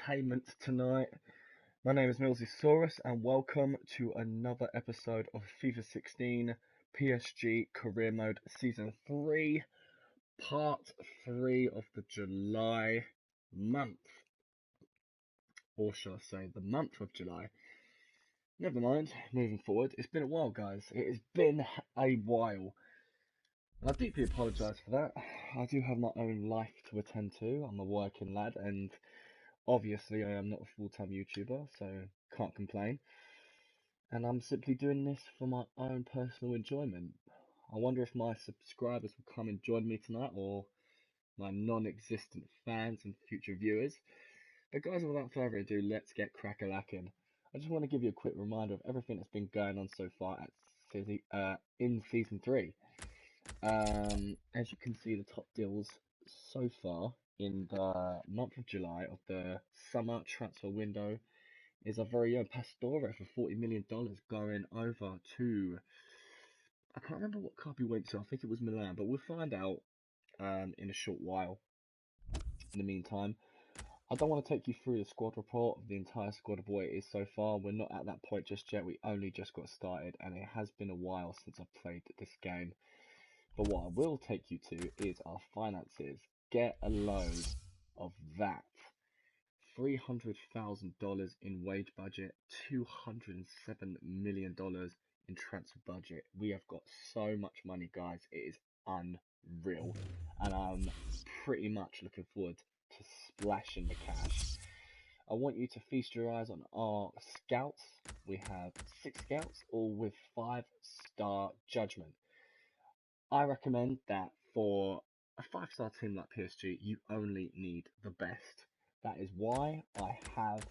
entertainment tonight. My name is Millsysaurus and welcome to another episode of FIFA 16 PSG Career Mode Season 3, Part 3 of the July month. Or shall I say the month of July. Never mind, moving forward. It's been a while, guys. It has been a while. And I deeply apologise for that. I do have my own life to attend to. I'm a working lad and obviously I am not a full-time YouTuber, so can't complain. And I'm simply doing this for my own personal enjoyment. I wonder if my subscribers will come and join me tonight, or my non-existent fans and future viewers. But guys, without further ado, let's get crack-a-lacking. I just want to give you a quick reminder of everything that's been going on so far in Season 3. As you can see, the top deals so far in the month of July of the summer transfer window is our very own Pastore for $40 million going over to, I can't remember what club he went to, I think it was Milan, but we'll find out in a short while. In the meantime, I don't want to take you through the squad report of the entire squad of what it is so far. We're not at that point just yet, we only just got started and it has been a while since I've played this game. But what I will take you to is our finances. Get a load of that. $300,000 in wage budget, $207 million in transfer budget. We have got so much money, guys. It is unreal. And I'm pretty much looking forward to splashing the cash. I want you to feast your eyes on our scouts. We have 6 scouts, all with 5-star judgment. I recommend that for a 5-star team like PSG, you only need the best. That is why I have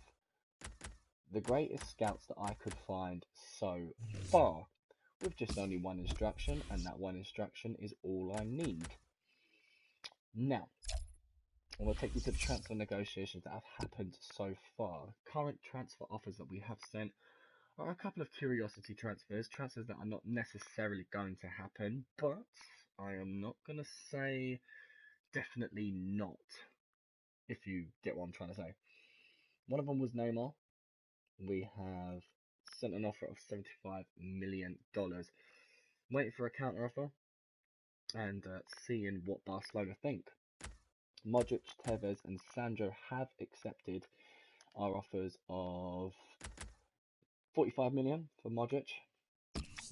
the greatest scouts that I could find so far, with just only one instruction, and that one instruction is all I need. Now, I will take you to the transfer negotiations that have happened so far. Current transfer offers that we have sent are a couple of curiosity transfers that are not necessarily going to happen, but I am not going to say definitely not, if you get what I'm trying to say. One of them was Neymar. We have sent an offer of $75 million. Waiting for a counter offer and seeing what Barcelona think. Modric, Tevez and Sandro have accepted our offers of $45 million for Modric.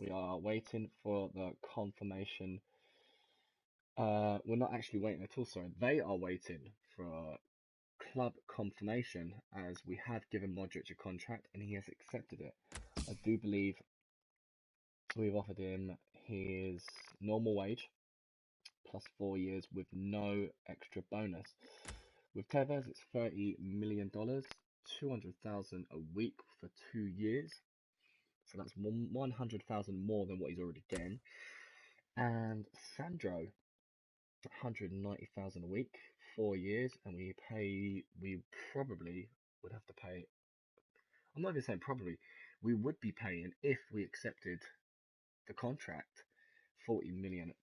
We are waiting for the confirmation. We're not actually waiting at all, sorry. They are waiting for club confirmation, as we have given Modric a contract and he has accepted it. I do believe we've offered him his normal wage plus 4 years with no extra bonus. With Tevez, it's $30 million, $200,000 a week for 2 years. So that's 100,000 more than what he's already getting. And Sandro, 190,000 a week, 4 years, and we probably would have to pay. I'm not even saying probably. We would be paying, if we accepted the contract, $40 million.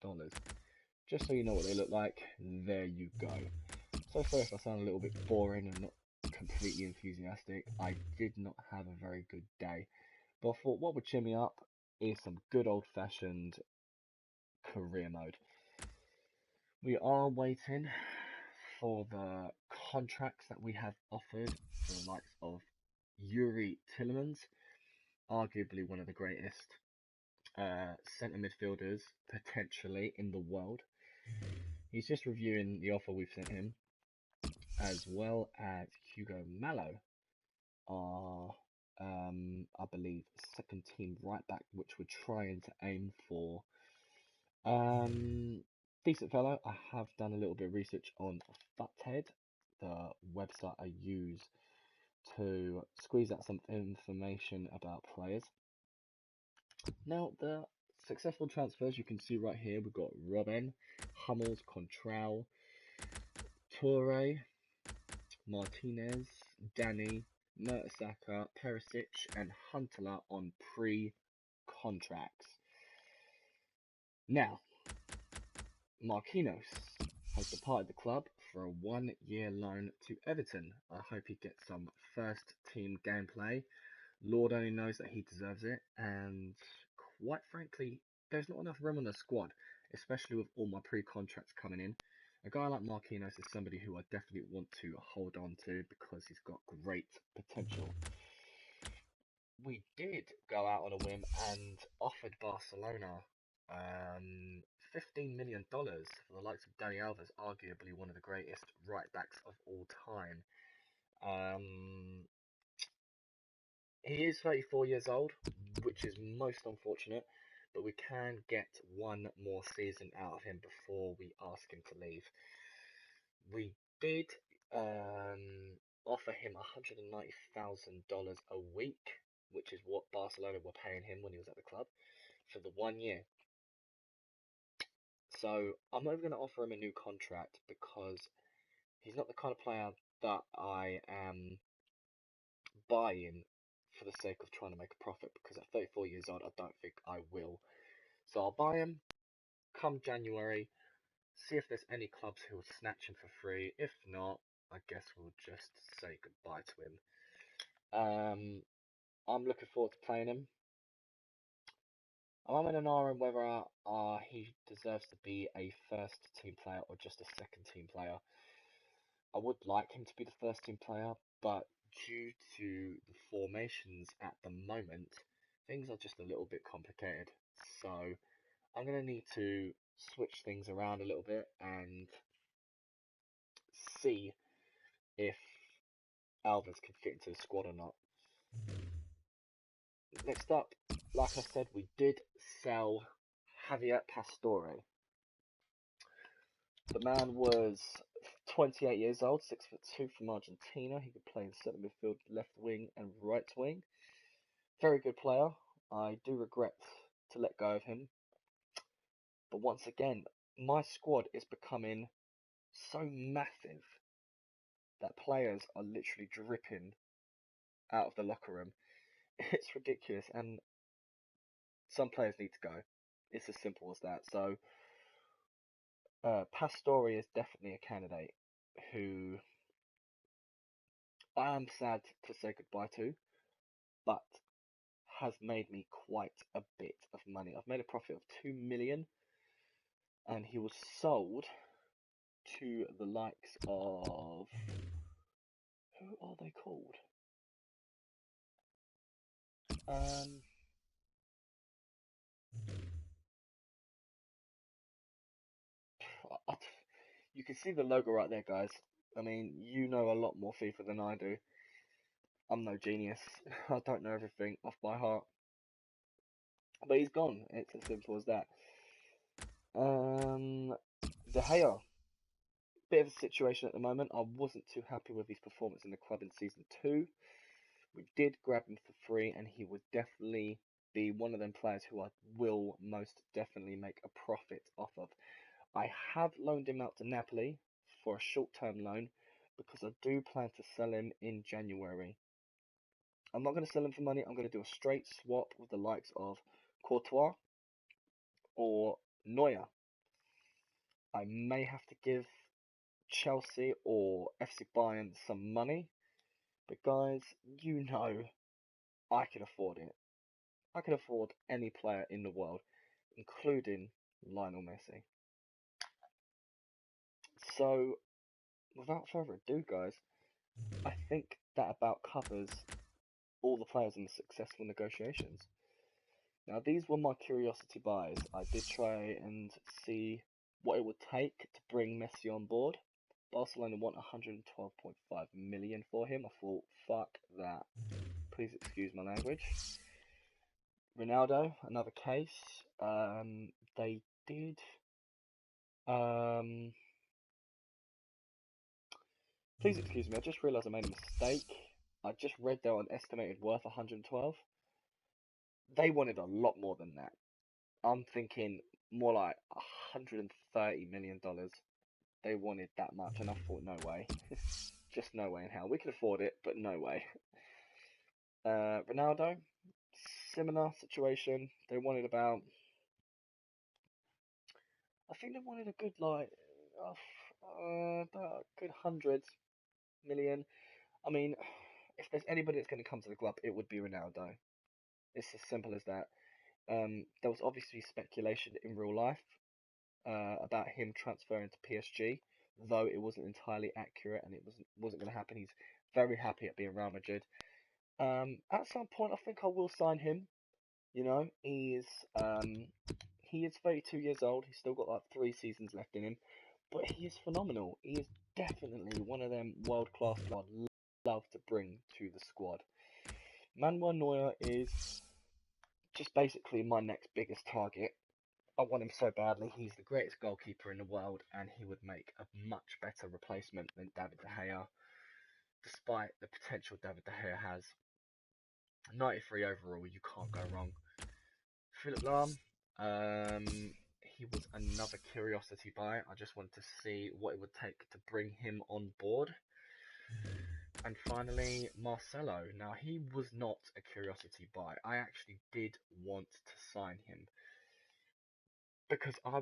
Just so you know what they look like, there you go. So first, I sound a little bit boring and not completely enthusiastic. I did not have a very good day. But I thought what would cheer me up is some good old-fashioned career mode. We are waiting for the contracts that we have offered for the likes of Yuri Tillemans, arguably one of the greatest centre midfielders potentially in the world. He's just reviewing the offer we've sent him, as well as Hugo Mallow, our I believe second team right back, which we're trying to aim for. Decent fellow. I have done a little bit of research on Futhead, the website I use to squeeze out some information about players. Now, the successful transfers you can see right here, we've got Robin, Hummels, Contral, Toure, Martinez, Danny, Mertesacker, Perisic and Huntelaar on pre-contracts. Now, Marquinhos has departed the club for a 1 year loan to Everton. I hope he gets some first team gameplay. Lord only knows that he deserves it, and quite frankly, there's not enough room on the squad, especially with all my pre-contracts coming in. A guy like Marquinhos is somebody who I definitely want to hold on to because he's got great potential. We did go out on a whim and offered Barcelona $15 million for the likes of Dani Alves, arguably one of the greatest right backs of all time. He is 34 years old, which is most unfortunate, but we can get one more season out of him before we ask him to leave. We did offer him $190,000 a week, which is what Barcelona were paying him when he was at the club, for the 1 year. So I'm not going to offer him a new contract because he's not the kind of player that I am buying for the sake of trying to make a profit, because at 34 years old, I don't think I will. So I'll buy him come January, see if there's any clubs who will snatch him for free. If not, I guess we'll just say goodbye to him. I'm looking forward to playing him. I'm in an R on whether he deserves to be a first team player or just a second team player. I would like him to be the first team player, but due to the formations at the moment, things are just a little bit complicated. So I'm going to need to switch things around a little bit and see if Alves can fit into the squad or not. Next up, like I said, we did sell Javier Pastore. The man was 28 years old, 6'2" from Argentina. He could play in centre midfield, left wing, and right wing. Very good player. I do regret to let go of him. But once again, my squad is becoming so massive that players are literally dripping out of the locker room. It's ridiculous, and some players need to go. It's as simple as that. So, Pastore is definitely a candidate who I am sad to say goodbye to, but has made me quite a bit of money. I've made a profit of 2 million, and he was sold to the likes of, who are they called? You can see the logo right there, guys. I mean, you know a lot more FIFA than I do. I'm no genius. I don't know everything off by heart. But he's gone. It's as simple as that. De Gea. Bit of a situation at the moment. I wasn't too happy with his performance in the club in Season 2. We did grab him for free, and he would definitely be one of them players who I will most definitely make a profit off of. I have loaned him out to Napoli for a short-term loan because I do plan to sell him in January. I'm not going to sell him for money. I'm going to do a straight swap with the likes of Courtois or Neuer. I may have to give Chelsea or FC Bayern some money, but guys, you know I can afford it. I can afford any player in the world, including Lionel Messi. So, without further ado, guys, I think that about covers all the players in the successful negotiations. Now, these were my curiosity buys. I did try and see what it would take to bring Messi on board. Barcelona want 112.5 million for him. I thought, fuck that. Please excuse my language. Ronaldo, another case. They did. Please excuse me. I just realised I made a mistake. I just read they were an estimated worth 112. They wanted a lot more than that. I'm thinking more like $130 million. They wanted that much, and I thought, no way. Just no way in hell. We could afford it, but no way. Ronaldo, similar situation. They wanted about, I think they wanted a good, like, about a good 100 million. I mean, if there's anybody that's going to come to the club, it would be Ronaldo. It's as simple as that. There was obviously speculation in real life about him transferring to PSG, though it wasn't entirely accurate and it wasn't going to happen. He's very happy at being Real Madrid. At some point, I think I will sign him. You know, he is 32 years old. He's still got like 3 seasons left in him, but he is phenomenal. He is definitely one of them world class players I'd love to bring to the squad. Manuel Neuer is just basically my next biggest target. I want him so badly. He's the greatest goalkeeper in the world, and he would make a much better replacement than David De Gea, despite the potential David De Gea has. 93 overall, you can't go wrong. Philip Lahm, he was another curiosity buy. I just wanted to see what it would take to bring him on board. And finally, Marcelo. Now, he was not a curiosity buy. I actually did want to sign him because I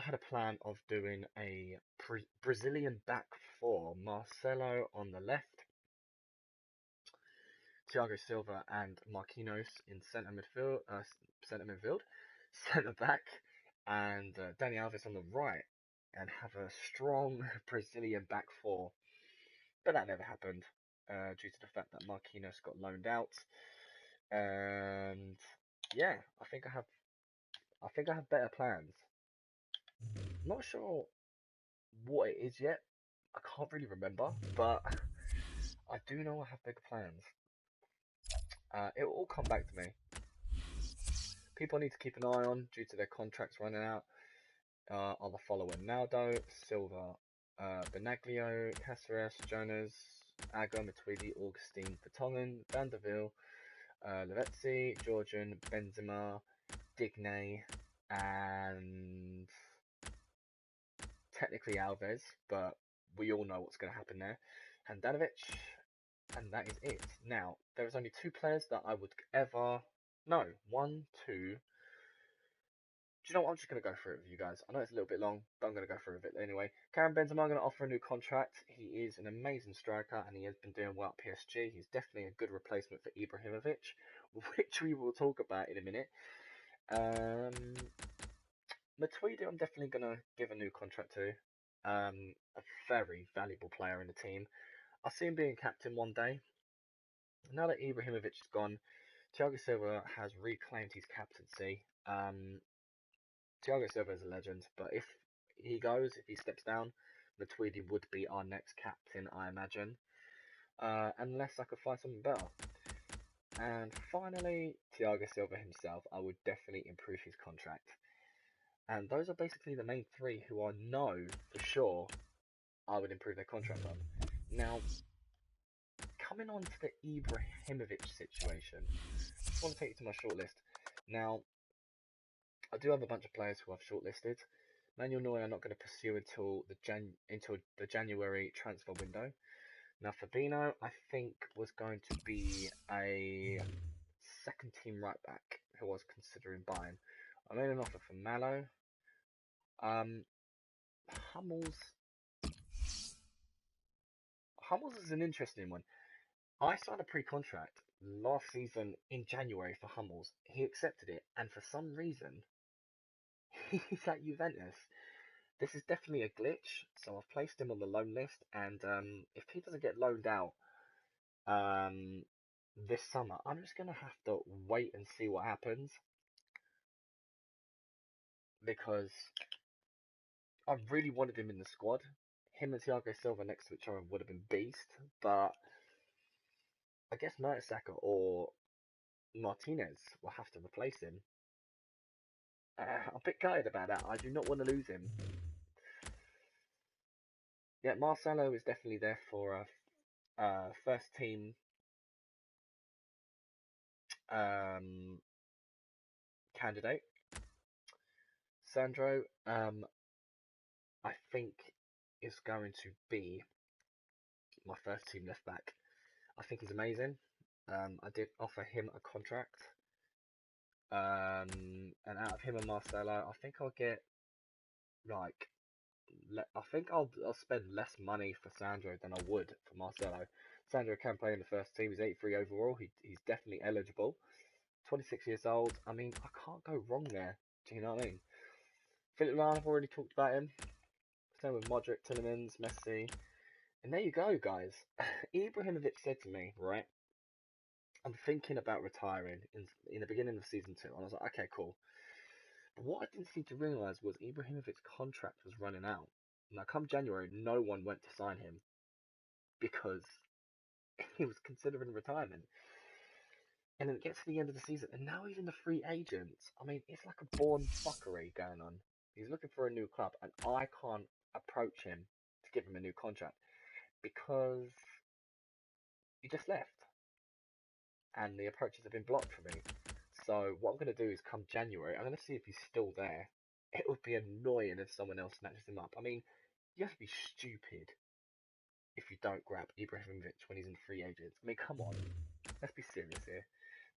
had a plan of doing a Brazilian back four, Marcelo on the left, Thiago Silva and Marquinhos in centre midfield, centre back, and Dani Alves on the right, and have a strong Brazilian back four. But that never happened due to the fact that Marquinhos got loaned out. And yeah, I think I have better plans. Not sure what it is yet. I can't really remember, but I do know I have bigger plans. It will all come back to me. People I need to keep an eye on due to their contracts running out are the following: Naldo, Silva, Benaglio, Caceres, Jonas, Agger, Matuidi, Augustine, Vertonghen, Van der Ville, Lavezzi, Georgian, Benzema, Digne, and technically Alves, but we all know what's going to happen there. Handanovic, and that is it. Now, there is only 2 players that I would ever... No, 1, 2... Do you know what? I'm just going to go through it with you guys. I know it's a little bit long, but I'm going to go through it anyway. Karim Benzema going to offer a new contract. He is an amazing striker, and he has been doing well at PSG. He's definitely a good replacement for Ibrahimovic, which we will talk about in a minute. Matuidi, I'm definitely going to give a new contract to. A very valuable player in the team. I see him being captain one day. Now that Ibrahimovic is gone, Thiago Silva has reclaimed his captaincy. Thiago Silva is a legend, but if he steps down, Matuidi would be our next captain, I imagine. Unless I could find something better. And finally, Thiago Silva himself, I would definitely improve his contract. And those are basically the main 3 who I know for sure I would improve their contract on. Now, coming on to the Ibrahimovic situation, I just want to take you to my shortlist. Now, I do have a bunch of players who I've shortlisted. Manuel Neuer I'm not going to pursue until the January transfer window. Now, Fabinho, I think, was going to be a second team right back who I was considering buying. I made an offer for Mallow. Hummels is an interesting one. I signed a pre-contract last season in January for Hummels. He accepted it, and for some reason, he's at Juventus. This is definitely a glitch, so I've placed him on the loan list, and if he doesn't get loaned out this summer, I'm just going to have to wait and see what happens, because I really wanted him in the squad. Him and Thiago Silva next to each other would have been beast, but I guess Mertesacker or Martinez will have to replace him. I'm a bit gutted about that. I do not want to lose him. Yeah, Marcelo is definitely there for a first team candidate. Sandro, I think, is going to be my first team left back. I think he's amazing. I did offer him a contract. And out of him and Marcelo, I think I'll get like I think I'll spend less money for Sandro than I would for Marcelo. Sandro can play in the first team. He's 83 overall. He's definitely eligible. 26 years old. I mean, I can't go wrong there. Do you know what I mean? Philip Lahm, I've already talked about him. Same with Modric, Tillemans, Messi. And there you go, guys. Ibrahimovic said to me, right, I'm thinking about retiring in the beginning of season 2. And I was like, okay, cool. But what I didn't seem to realise was Ibrahimovic's contract was running out. Now, come January, no one went to sign him because he was considering retirement. And then it gets to the end of the season, and now even the free agents. I mean, it's like a born fuckery going on. He's looking for a new club, and I can't approach him to give him a new contract because he just left, and the approaches have been blocked for me. So what I'm going to do is come January, I'm going to see if he's still there. It would be annoying if someone else snatches him up. I mean, you have to be stupid if you don't grab Ibrahimovic when he's in free agents. I mean, come on. Let's be serious here.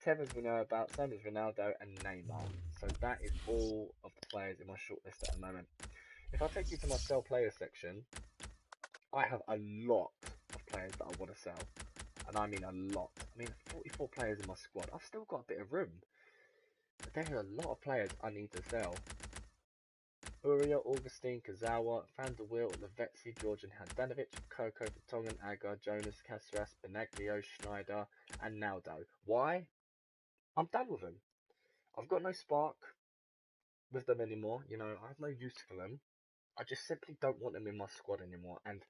Tevez we know about, same as Ronaldo and Neymar. So that is all of the players in my shortlist at the moment. If I take you to my sell players section, I have a lot of players that I want to sell. And I mean a lot. I mean, 44 players in my squad. I've still got a bit of room. But there are a lot of players I need to sell. Uriel, Augustine, Kazawa, Van der Wiel, Lavezzi, Georgian Handanovic, Coco, Vertonghen, Agar, Jonas, Caceres, Benaglio, Schneider, and Naldo. Why? I'm done with them. I've got no spark with them anymore. You know, I have no use for them. I just simply don't want them in my squad anymore. And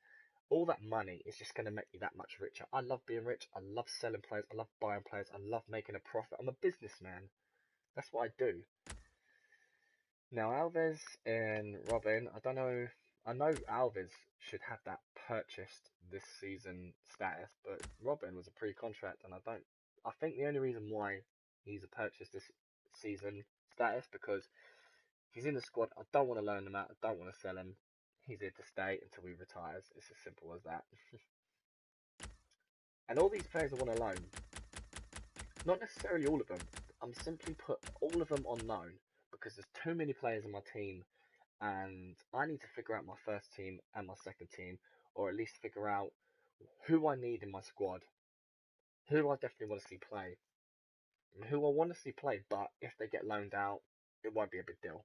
all that money is just going to make me that much richer. I love being rich. I love selling players. I love buying players. I love making a profit. I'm a businessman. That's what I do. Now, Alves and Robin, I don't know. I know Alves should have that purchased this season status, but Robin was a pre-contract, and I think the only reason why he's a purchase this season status because he's in the squad. I don't want to loan him out. I don't want to sell him. He's here to stay until he retires. It's as simple as that. And all these players I want to loan, not necessarily all of them. I'm simply put all of them on loan because there's too many players in my team, and I need to figure out my first team and my second team, or at least figure out who I need in my squad, who I definitely want to see play, and who I want to see play. But if they get loaned out, it won't be a big deal.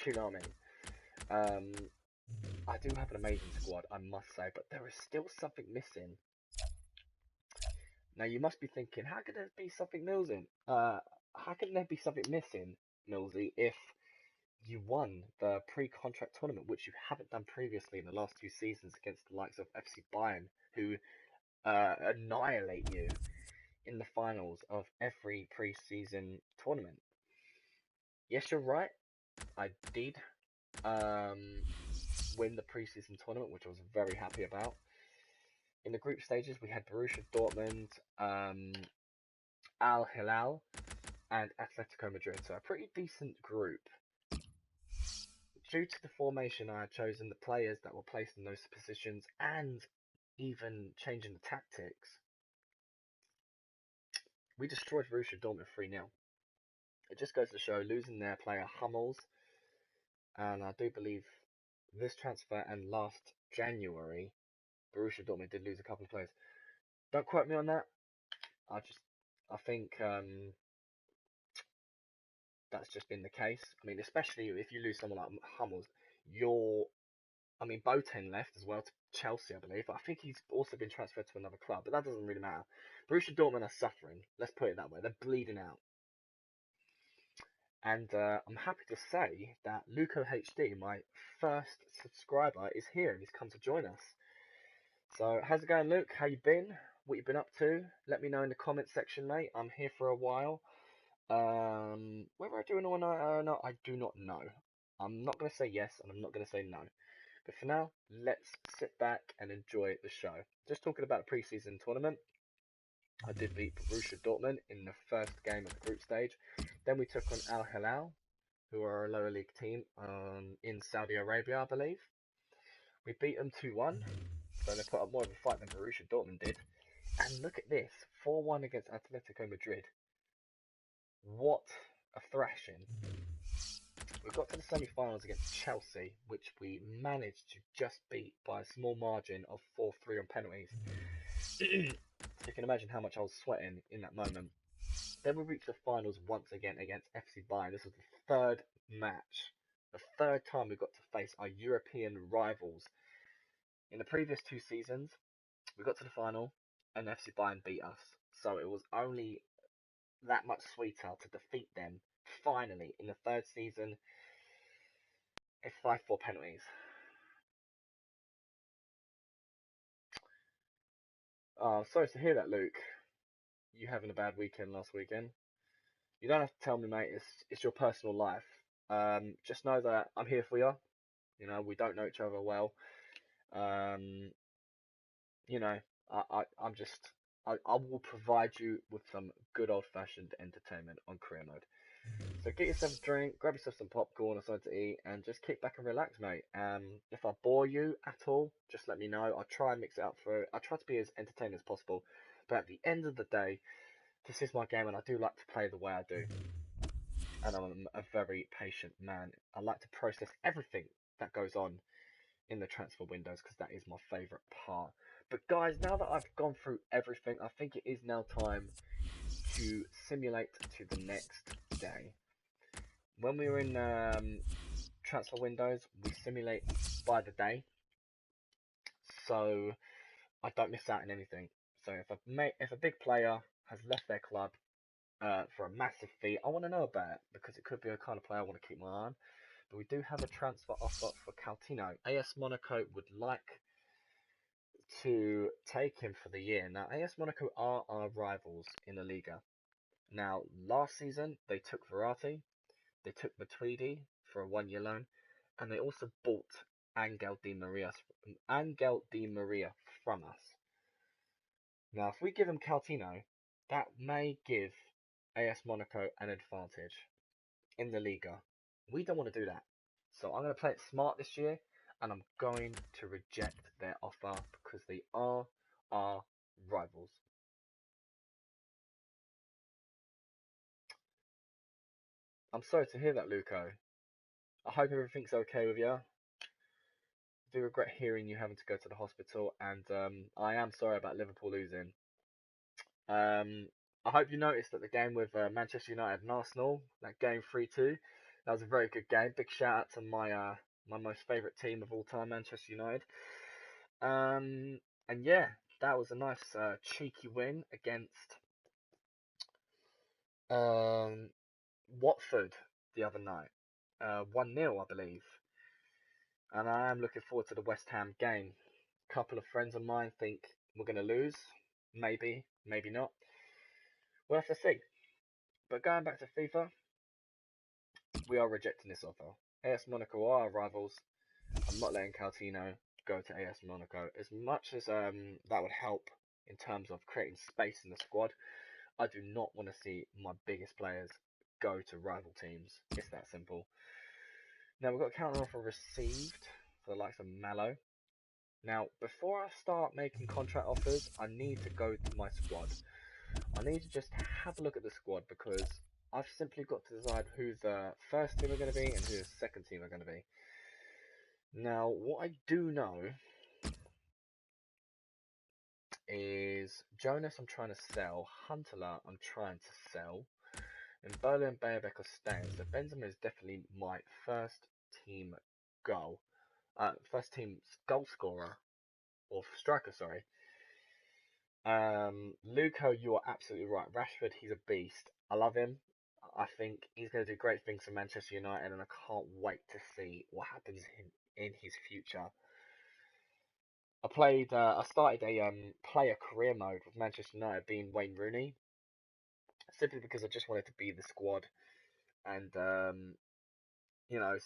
Do you know what I mean? I do have an amazing squad, I must say, but there is still something missing. Now you must be thinking, how could there be something missing? How can there be something missing, Millsy, if you won the pre-contract tournament, which you haven't done previously in the last 2 seasons against the likes of FC Bayern, who annihilate you in the finals of every pre-season tournament? Yes, you're right. I did win the pre-season tournament, which I was very happy about. In the group stages, we had Borussia Dortmund, Al Hilal, and Atletico Madrid. So a pretty decent group. Due to the formation I had chosen, the players that were placed in those positions, and even changing the tactics, we destroyed Borussia Dortmund 3-0. It just goes to show, losing their player Hummels, and I do believe this transfer and last January, Borussia Dortmund did lose a couple of players. Don't quote me on that. I think that's just been the case. I mean, especially if you lose someone like Hummels, Boateng left as well to Chelsea, I believe. But I think he's also been transferred to another club, but that doesn't really matter. Borussia Dortmund are suffering. Let's put it that way. They're bleeding out. And I'm happy to say that Luco HD, my first subscriber, is here and he's come to join us. So, how's it going, Luke? How you been? What you been up to? Let me know in the comment section, mate. I'm here for a while. Whether I do it or not, I do not know. I'm not going to say yes, and I'm not going to say no. But for now, let's sit back and enjoy the show. Just talking about the pre-season tournament. I did beat Borussia Dortmund in the first game of the group stage. Then we took on Al Hilal, who are a lower league team in Saudi Arabia, I believe. We beat them 2-1, so they put up more of a fight than Borussia Dortmund did. And look at this, 4-1 against Atletico Madrid. What a thrashing. We got to the semi-finals against Chelsea, which we managed to just beat by a small margin of 4-3 on penalties. So you can imagine how much I was sweating in that moment. Then we reached the finals once again against FC Bayern. This was the third match, the third time we got to face our European rivals. In the previous 2 seasons, we got to the final and FC Bayern beat us. So it was only that much sweeter to defeat them finally in the third season. It's 5-4 penalties. Sorry to hear that, Luke. You having a bad weekend last weekend. You don't have to tell me, mate. It's your personal life. Just know that I'm here for you. You know, we don't know each other well. Um, you know, I'm just, I will provide you with some good old fashioned entertainment on career mode. So get yourself a drink, grab yourself some popcorn or something to eat, and just kick back and relax, mate. If I bore you at all, just let me know. I'll try and mix it up for. I try to be as entertaining as possible, but at the end of the day, this is my game, and I do like to play the way I do. And I'm a very patient man. I like to process everything that goes on in the transfer windows because that is my favourite part. But guys, now that I've gone through everything, I think it is now time to simulate to the next day. When we were in transfer windows, we simulate by the day, so I don't miss out on anything. So if a big player has left their club for a massive fee, I want to know about it because it could be a kind of player I want to keep my eye on. But we do have a transfer offer for Coutinho. AS Monaco would like to take him for the year. Now, AS Monaco are our rivals in the Liga. Now, last season, they took Verratti, they took Matuidi for a 1-year loan, and they also bought Angel Di Maria from us. Now, if we give him Coutinho, that may give AS Monaco an advantage in the Liga. We don't want to do that. So I'm going to play it smart this year, and I'm going to reject their offer because they are our rivals. I'm sorry to hear that, Luco. I hope everything's okay with you. I do regret hearing you having to go to the hospital, and I am sorry about Liverpool losing. I hope you noticed that the game with Manchester United and Arsenal, that game 3-2, that was a very good game. Big shout out to my most favourite team of all time, Manchester United. And yeah, that was a nice cheeky win against um, Watford the other night. 1-0, I believe. And I am looking forward to the West Ham game. A couple of friends of mine think we're going to lose. Maybe, maybe not. We'll have to see. But going back to FIFA, we are rejecting this offer. AS Monaco are our rivals. I'm not letting Coutinho go to AS Monaco. As much as that would help in terms of creating space in the squad, I do not want to see my biggest players go to rival teams. It's that simple. Now we've got a counter offer received for the likes of Mallow. Now, before I start making contract offers, I need to go to my squad. I need to just have a look at the squad because I've simply got to decide who the first team are going to be and who the second team are going to be. Now, what I do know is Jonas I'm trying to sell, Huntelaar I'm trying to sell, and Berlin and Bayerbeck are staying. So Benzema is definitely my first team goal. First team goal scorer, or striker, sorry. Luco, you are absolutely right. Rashford, he's a beast. I love him. I think he's going to do great things for Manchester United, and I can't wait to see what happens in his future. I started a player career mode with Manchester United being Wayne Rooney, simply because I just wanted to be the squad, and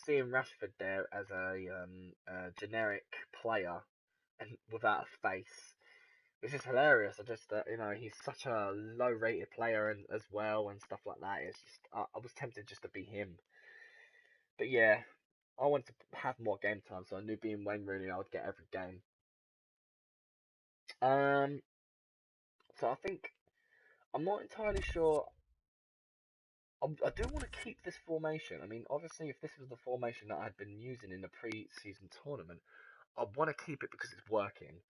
seeing Rashford there as a generic player and without a face. It's just hilarious. I just, he's such a low-rated player and as well and stuff like that. It's just, I was tempted just to be him. But yeah, I wanted to have more game time, so I knew being Wayne Rooney, I would get every game. Um, so I think I'm not entirely sure I do want to keep this formation. I mean, obviously, if this was the formation that I'd been using in the pre-season tournament, I want to keep it because it's working.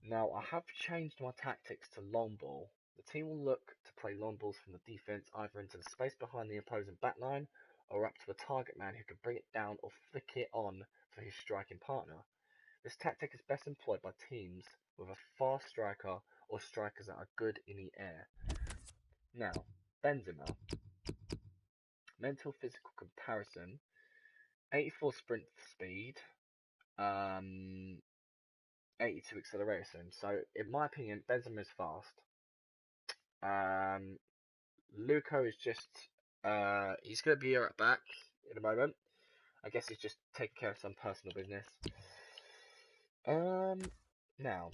Now, I have changed my tactics to long ball. The team will look to play long balls from the defense either into the space behind the opposing backline or up to a target man who can bring it down or flick it on for his striking partner. This tactic is best employed by teams with a fast striker or strikers that are good in the air. Now, Benzema. Mental physical comparison. 84 sprint speed. 82 acceleration. So, in my opinion, Benzema is fast. Luco is just he's going to be right back in a moment. I guess he's just taking care of some personal business. Now,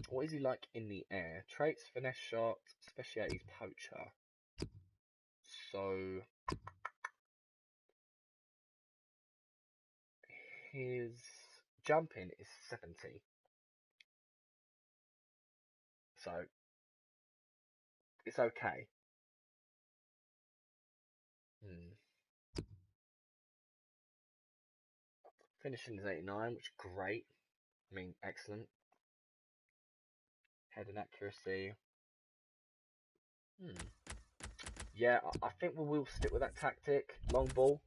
what is he like in the air? Traits, finesse shot, specialities, poacher. So his jumping is 70. So it's okay. Hmm. Finishing is 89, which is great. I mean, excellent. Head and accuracy. Hmm. Yeah, I think we will stick with that tactic. Long ball.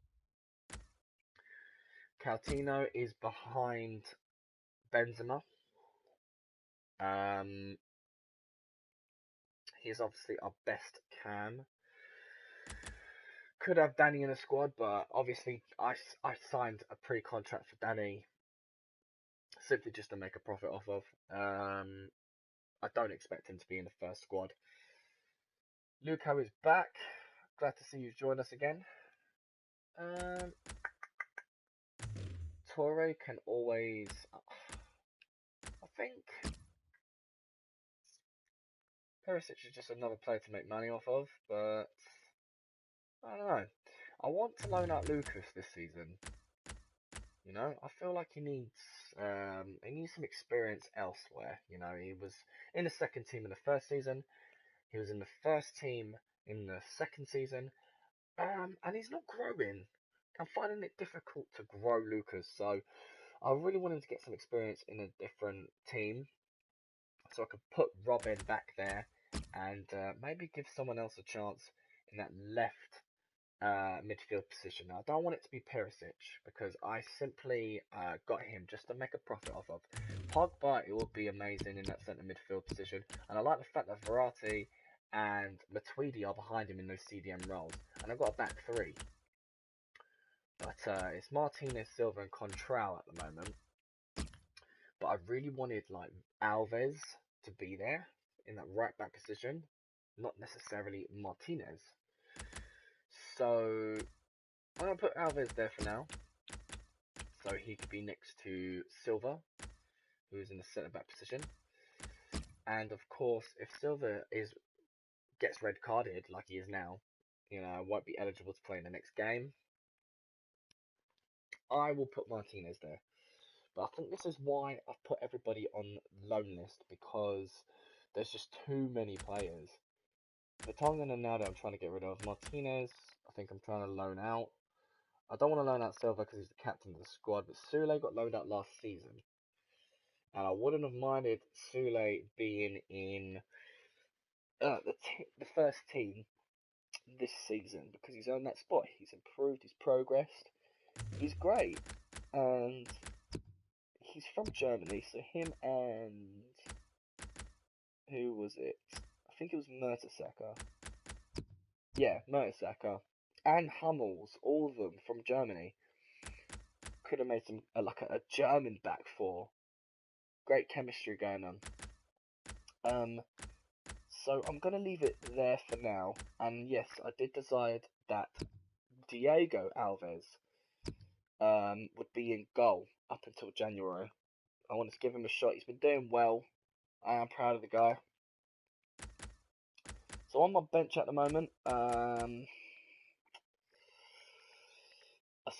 Coutinho is behind Benzema. Um, he's obviously our best cam. Could have Danny in the squad, but obviously I signed a pre-contract for Danny simply just to make a profit off of. I don't expect him to be in the first squad. Luco is back. Glad to see you join us again. Torre can always. I think Perisic is just another player to make money off of, but I don't know. I want to loan out Lucas this season. You know, I feel like he needs some experience elsewhere. You know, he was in the second team in the first season. He was in the first team in the second season, and he's not growing. I'm finding it difficult to grow Lucas, so I really want him to get some experience in a different team, so I could put Robin back there and maybe give someone else a chance in that left midfield position. Now, I don't want it to be Perisic because I simply got him just to make a profit off of. Pogba, it would be amazing in that centre midfield position, and I like the fact that Verratti and Matuidi are behind him in those CDM roles, and I've got a back three. But it's Martinez, Silva, and Contral at the moment. But I really wanted like Alves to be there in that right back position, not necessarily Martinez. So I'm gonna put Alves there for now, so he could be next to Silva, who's in the centre back position. And of course, if Silva gets red carded like he is now, you know, won't be eligible to play in the next game, I will put Martinez there. But I think this is why I've put everybody on loan list, because there's just too many players. Vertonghen and Ronaldo I'm trying to get rid of. Martinez, I think I'm trying to loan out. I don't want to loan out Silva because he's the captain of the squad, but Sule got loaned out last season. And I wouldn't have minded Sule being in the first team this season because he's earned that spot. He's improved, he's progressed, he's great. And he's from Germany, so him and who was it? I think it was Mertesacker. Yeah, Mertesacker. And Hummels, all of them from Germany. Could have made some like a German back four. Great chemistry going on. So I'm gonna leave it there for now. And yes, I did decide that Diego Alves would be in goal up until January. I wanted to give him a shot. He's been doing well. I am proud of the guy. So on my bench at the moment, I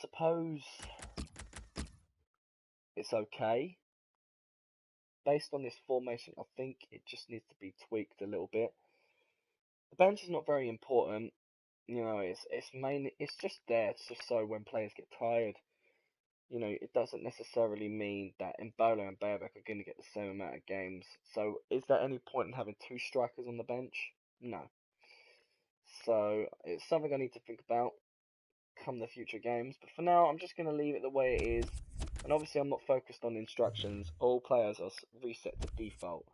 suppose it's okay. Based on this formation, I think it just needs to be tweaked a little bit. The bench is not very important. It's just there. It's just so when players get tired, it doesn't necessarily mean that Embolo and Berbek are going to get the same amount of games. So is there any point in having two strikers on the bench? No. So it's something I need to think about come the future games. But for now, I'm just going to leave it the way it is. And obviously, I'm not focused on instructions. All players are reset to default.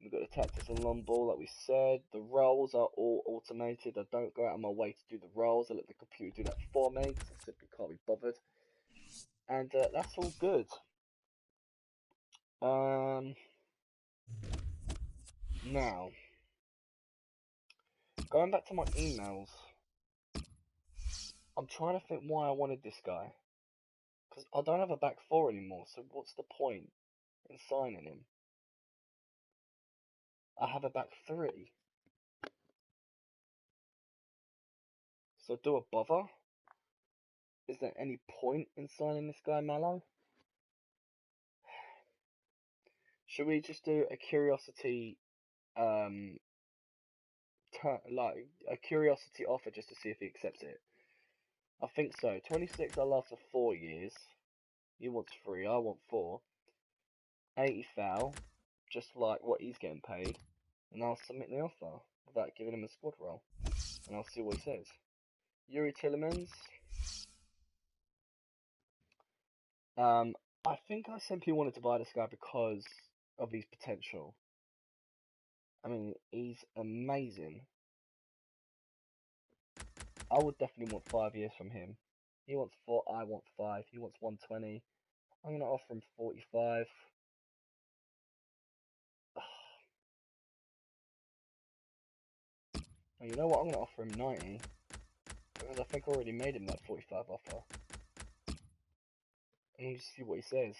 We've got the tactics and long ball, like we said. The roles are all automated. I don't go out of my way to do the roles. I let the computer do that for me because I simply can't be bothered. And that's all good. Now, going back to my emails, I'm trying to think why I wanted this guy. Because I don't have a back four anymore, so what's the point in signing him? I have a back three. So do I bother? Is there any point in signing this guy, Mallow? Should we just do a curiosity, like a curiosity offer just to see if he accepts it? I think so. 26, I'll last for 4 years. He wants 3, I want 4. 80 foul, just like what he's getting paid. And I'll submit the offer without giving him a squad role. And I'll see what he says. Yuri Tillemans. I think I simply wanted to buy this guy because of his potential. I mean, he's amazing. I would definitely want 5 years from him. He wants 4, I want 5. He wants 120. I'm going to offer him 45. Oh, you know what? I'm going to offer him 90. Because I think I already made him that 45 offer. And we'll just see what he says.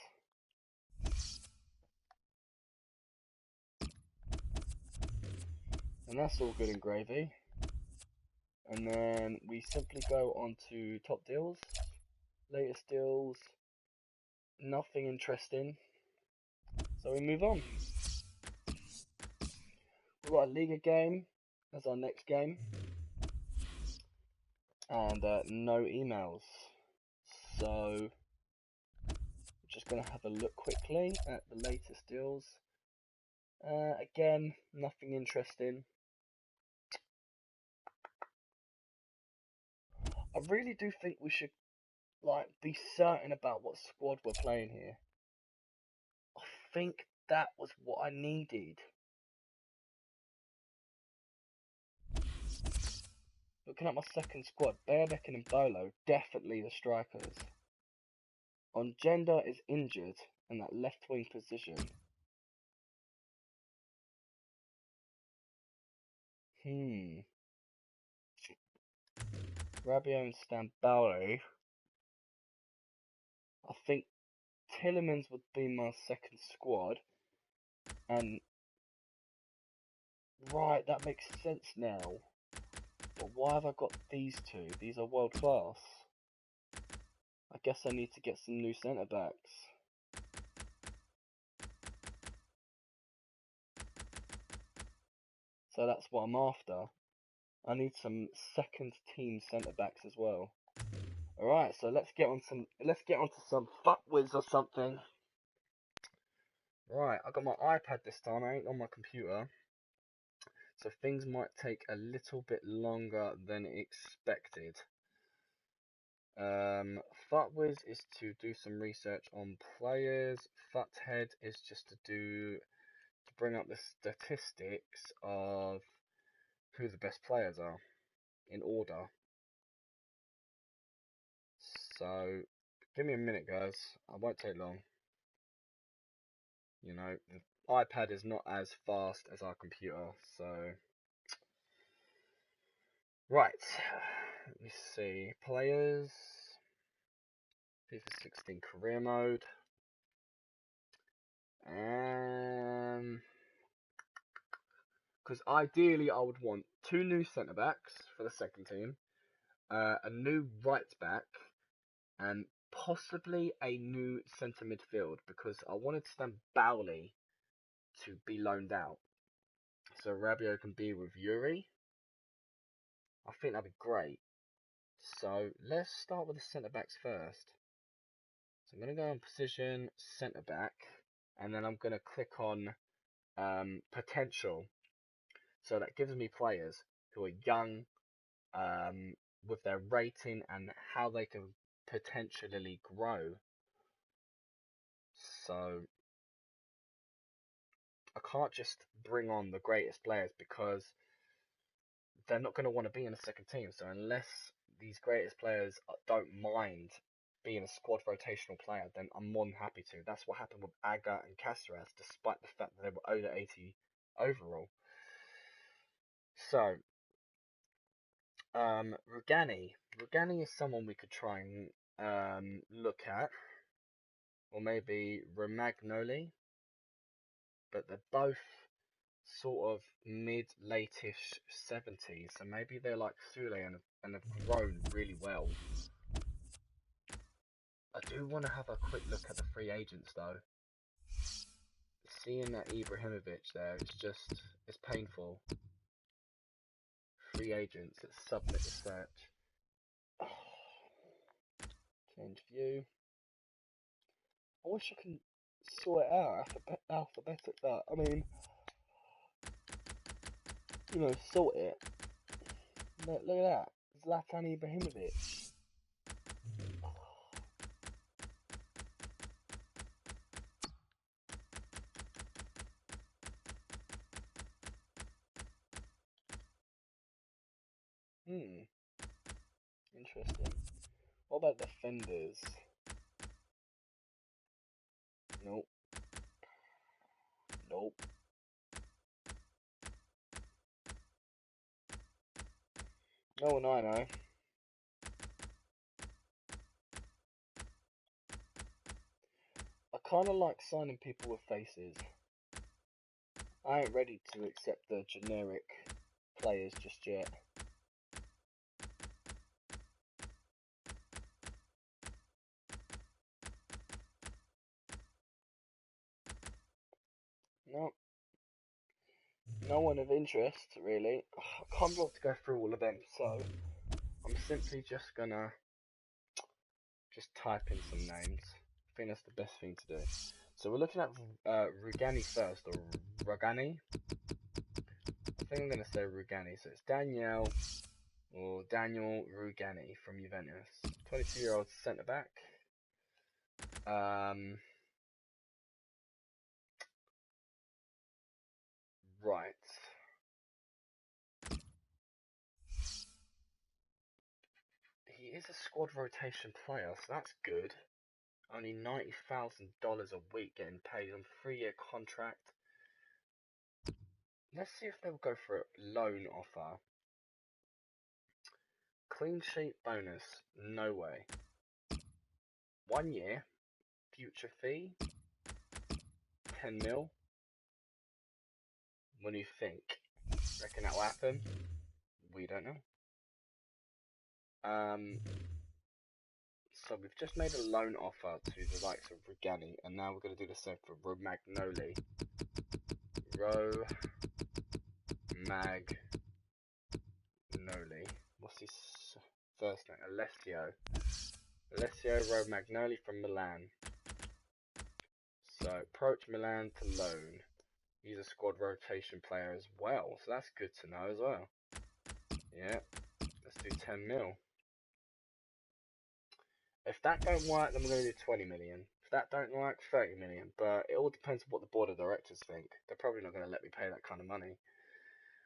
And that's all good and gravy. And then we simply go on to top deals. Latest deals. Nothing interesting. So we move on. We've got a Liga game as our next game. And no emails. So just going to have a look quickly at the latest deals. Again, nothing interesting. I really do think we should be certain about what squad we're playing here. I think that was what I needed. Looking at my second squad, Berbek and Embolo, definitely the strikers. On Gender is injured in that left wing position. Rabiot and Stamboli. I think Tillemans would be my second squad. And right, that makes sense now. But why have I got these two? These are world class. I guess I need to get some new centre backs. So that's what I'm after. I need some second team centre backs as well. Alright, so let's get on to some fuckwiz or something. Right, I got my iPad this time, I ain't on my computer. So things might take a little bit longer than expected. Futwiz is to do some research on players. Futhead is just to bring up the statistics of who the best players are in order. So give me a minute, guys. I won't take long. You know, the iPad is not as fast as our computer, so right. Let me see. Players. FIFA 16 career mode. Because ideally I would want 2 new centre backs for the second team, a new right back, and possibly a new centre midfield because I wanted Stan Bowley to be loaned out. So Rabiot can be with Yuri, I think that'd be great. So let's start with the centre backs first. So I'm going to go on position centre back, and then I'm going to click on potential. So that gives me players who are young, with their rating and how they can potentially grow. So I can't just bring on the greatest players because they're not going to want to be in a second team. So unless these greatest players don't mind being a squad rotational player, then I'm more than happy to. That's what happened with Aga and Caceres, despite the fact that they were over 80 overall. So, Rugani. Rugani is someone we could try and look at. Or maybe Romagnoli. But they're both sort of mid-late-ish 70s. So maybe they're like Sule and have grown really well. I do want to have a quick look at the free agents though. Seeing that Ibrahimovic there, it's painful. Free agents, let's submit the search. Change view. I wish I can sort it out alphabetic that. I mean, you know, sort it. Look at that. Zlatan Ibrahimovic. Interesting. What about defenders? Nope. Nope. No one I know. I kinda like signing people with faces. I ain't ready to accept the generic players just yet. No. No one of interest, really. I can't bother to go through all of them, so I'm simply just gonna type in some names. I think that's the best thing to do. So we're looking at Rugani first, or Rugani. I think I'm gonna say Rugani. So it's Daniel Rugani from Juventus, 22-year-old centre back. Right. He is a squad rotation player, so that's good. Only $90,000 a week getting paid on a 3-year contract. Let's see if they'll go for a loan offer. Clean sheet bonus, no way. 1 year, future fee, 10 mil. What do you think? Reckon that'll happen? We don't know. So we've just made a loan offer to the likes of Rugani, and now we're going to do the same for Romagnoli. Romagnoli. What's his first name? Alessio Romagnoli from Milan. So approach Milan to loan. He's a squad rotation player as well, so that's good to know as well. Yeah, let's do 10 mil. If that don't work, then we're going to do 20 million. If that don't work, 30 million. But it all depends on what the board of directors think. They're probably not going to let me pay that kind of money.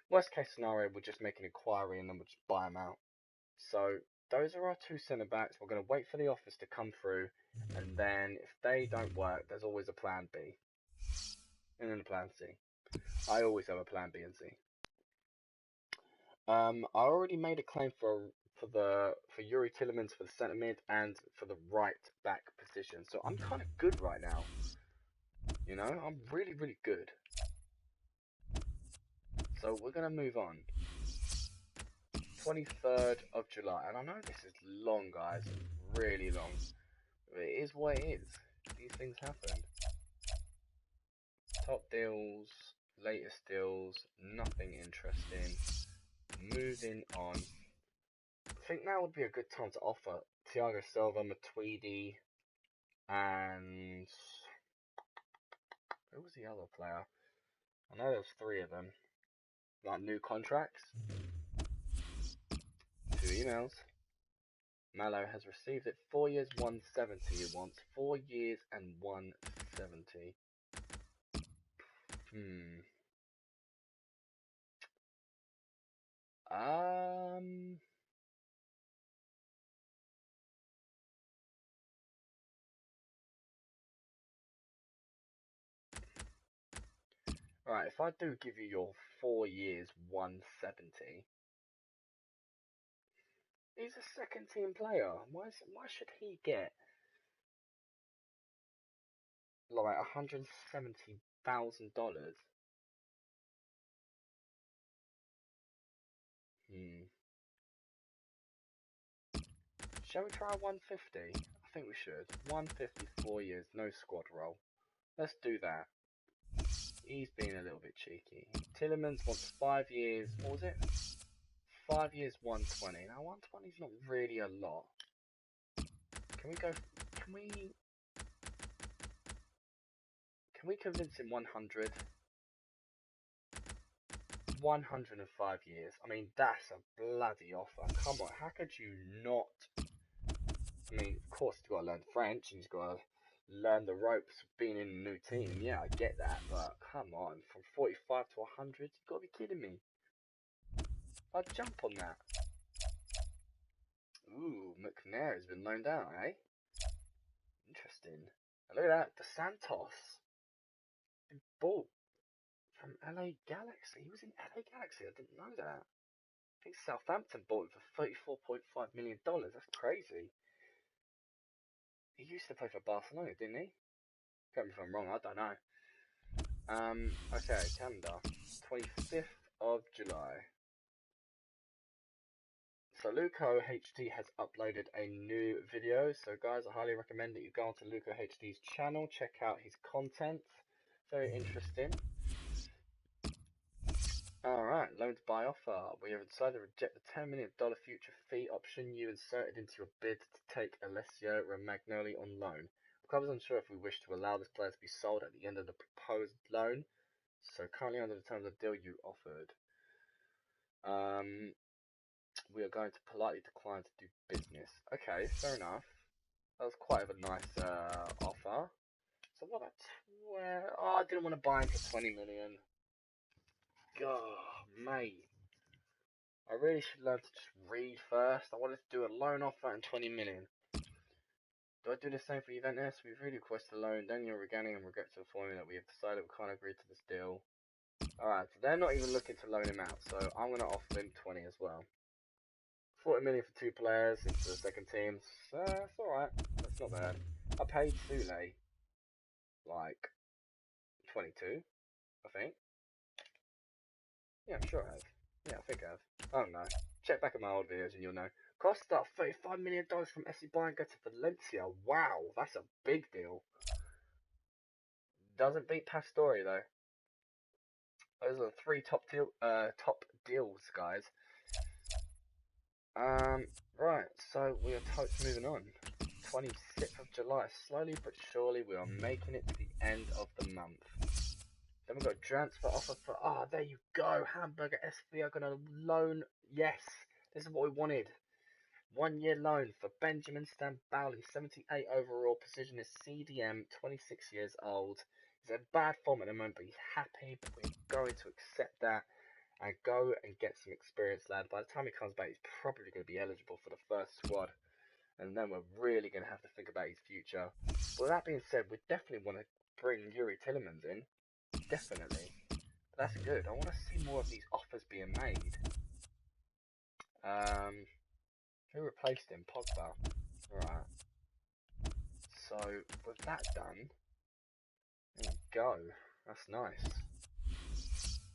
Worst case scenario, we'll just make an inquiry and then we'll just buy them out. So those are our two centre backs. We're going to wait for the offers to come through, and then if they don't work, there's always a plan B, and then a plan C. I always have a plan B and C. I already made a claim for Yuri Tillemans for the centre mid and for the right back position, so I'm kind of good right now. You know, I'm really good. So we're gonna move on. 23rd of July, and I know this is long, guys, really long. But it is what it is. These things happen. Top deals, latest deals, nothing interesting. Moving on. I think now would be a good time to offer Thiago Silva, Matuidi, and who was the other player? I know there's three of them. Like new contracts. 2 emails. Mallow has received it. 4 years, 170 he wants. 4 years and 170. Um. Alright, if I do give you your 4 years, 170, he's a second team player. Why should he get like $170,000? Shall we try 150? I think we should. 150, 4 years, no squad role. Let's do that. He's being a little bit cheeky. Tillemans wants 5 years. What was it? 5 years, 120. Now 120 is not really a lot. Can we go? Can we convince him 100? 105 years. I mean, that's a bloody offer. Come on, how could you not? I mean, of course, he's got to learn French and he's got to learn the ropes of being in a new team. Yeah, I get that, but come on, from 45 to 100, you've got to be kidding me. I'd jump on that. Ooh, McNair has been loaned out, eh? Interesting. And look at that, De Santos. Been bought from LA Galaxy. He was in LA Galaxy, I didn't know that. I think Southampton bought him for $34.5 million. That's crazy. He used to play for Barcelona, didn't he? Correct me if I'm wrong, I don't know. Okay, calendar. 25th of July. So Luco HT has uploaded a new video. So guys, I highly recommend that you go onto Luco HT's channel, check out his content. Very interesting. Alright, loan to buy offer. We have decided to reject the $10 million future fee option you inserted into your bid to take Alessio Romagnoli on loan. The club is unsure if we wish to allow this player to be sold at the end of the proposed loan. So currently under the terms of the deal you offered. We are going to politely decline to do business. Okay, fair enough. That was quite a nice offer. So what about 12? Oh, I didn't want to buy him for 20 million. God, mate. I really should learn to just read first. I wanted to do a loan offer and 20 million. Do I do the same for Juventus? We've really requested a loan. Daniel Regani and regret to inform you that we have decided we can't agree to this deal. Alright, so they're not even looking to loan him out, so I'm going to offer him 20 as well. 40 million for 2 players into the second team. It's alright. That's not bad. I paid Sule like 22, I think. Yeah, I'm sure I have. Yeah, I think I have. I don't know. Check back at my old videos and you'll know. Costa, $35 million from FC Bayern go to Valencia. Wow, that's a big deal. Doesn't beat Pastore though. Those are the 3 top deals, guys. Right, so we are moving on. 26th of July. Slowly but surely we are making it to the end of the month. Then we've got transfer offer for, there you go. Hamburger SV are going to loan. Yes, this is what we wanted. 1 year loan for Benjamin Stambouli, 78 overall, position is CDM, 26 years old. He's in bad form at the moment, but he's happy. But we're going to accept that and go and get some experience, lad. By the time he comes back, he's probably going to be eligible for the first squad. And then we're really going to have to think about his future. But with that being said, we definitely want to bring Yuri Tillemans in. Definitely. But that's good. I want to see more of these offers being made. Who replaced him? Pogba. Right. So, with that done, there you go. That's nice.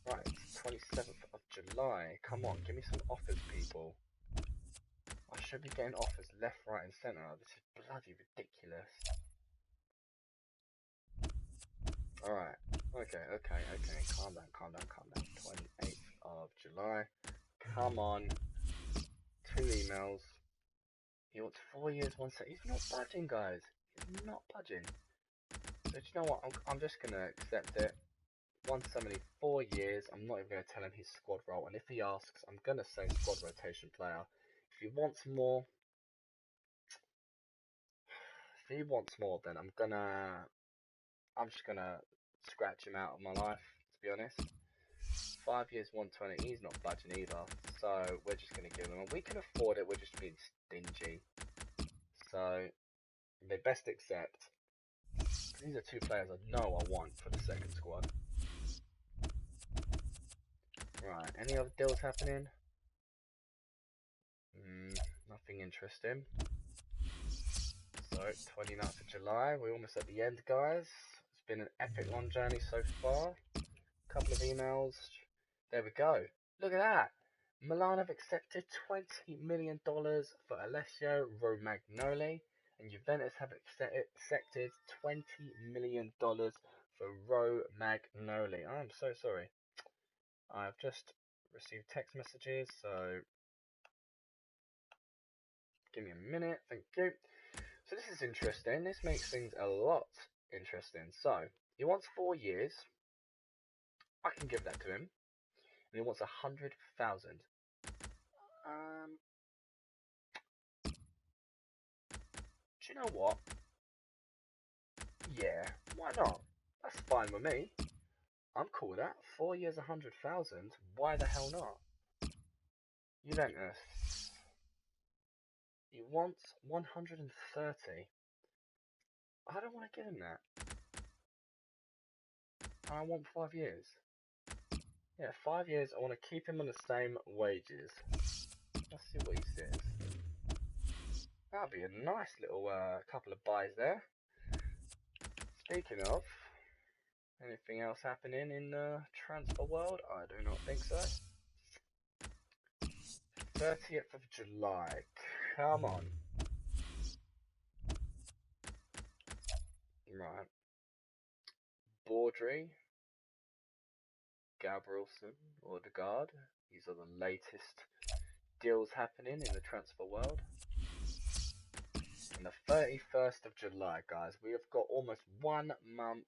Right, 27th of July. Come on, give me some offers, people. I should be getting offers left, right, and centre. This is bloody ridiculous. Alright. Okay. Calm down. 28th of July. Come on. 2 emails. He wants 4 years, 1 set. He's not budging, guys. He's not budging. So do you know what? I'm just gonna accept it. 170, 4 years. I'm not even gonna tell him his squad role. And if he asks, I'm gonna say squad rotation player. If he wants more, then I'm just gonna scratch him out of my life. To be honest. 5 years, 120. He's not budging either. So we're just gonna give him. And we can afford it. We're just being stingy. So they best accept. These are 2 players I know I want for the second squad. Right, any other deals happening? Nothing interesting. So, 29th of July, we're almost at the end, guys. It's been an epic long journey so far. Couple of emails. There we go. Look at that. Milan have accepted $20 million for Alessio Romagnoli, and Juventus have accepted $20 million for Romagnoli. I'm so sorry. I've just received text messages, so give me a minute. Thank you. So this is interesting. This makes things a lot interesting. So he wants 4 years. I can give that to him, and he wants 100,000. Do you know what? Yeah, why not? That's fine with me. I'm cool with that. 4 years, 100,000. Why the hell not? Juventus. He wants 130. I don't want to give him that. I want 5 years. Yeah, 5 years. I want to keep him on the same wages. Let's see what he says. That'd be a nice little couple of buys there. Speaking of, anything else happening in the transfer world? I do not think so. 30th of July. Come on. Right. Baudry, Gabrielson, Odegaard. These are the latest deals happening in the transfer world. And the 31st of July, guys, we have got almost 1 month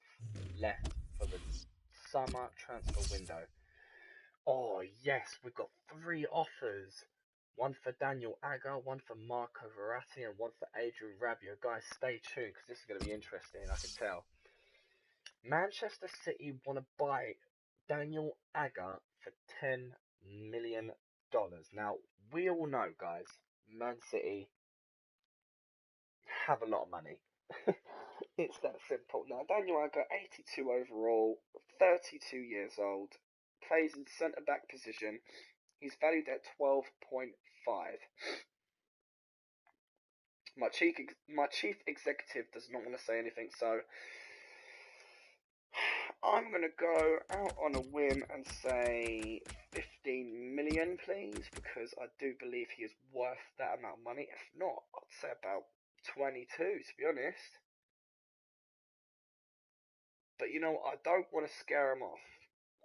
left for the summer transfer window. Oh yes, we've got 3 offers. One for Daniel Agger, one for Marco Verratti, and one for Adrian Rabiot. Guys, stay tuned because this is going to be interesting, I can tell. Manchester City want to buy Daniel Agger for $10 million. Now, we all know, guys, Man City have a lot of money. It's that simple. Now, Daniel Agger, 82 overall, 32 years old, plays in centre-back position. He's valued at 12.5. My chief executive does not want to say anything, so I'm going to go out on a whim and say 15 million, please, because I do believe he is worth that amount of money. If not, I'd say about 22, to be honest. But you know what? I don't want to scare him off.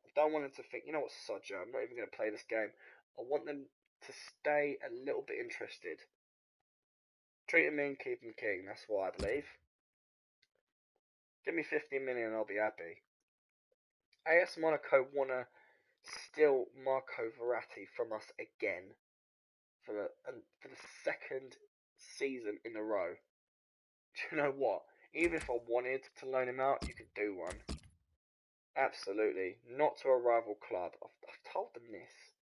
I don't want him to think, you know what, Sodja, I'm not even going to play this game. I want them to stay a little bit interested. Treat him mean, keep him king. That's what I believe. Give me 15 million and I'll be happy. AS Monaco want to steal Marco Verratti from us again for the second season in a row. Do you know what? Even if I wanted to loan him out, you could do one. Absolutely. Not to a rival club. I've told them this.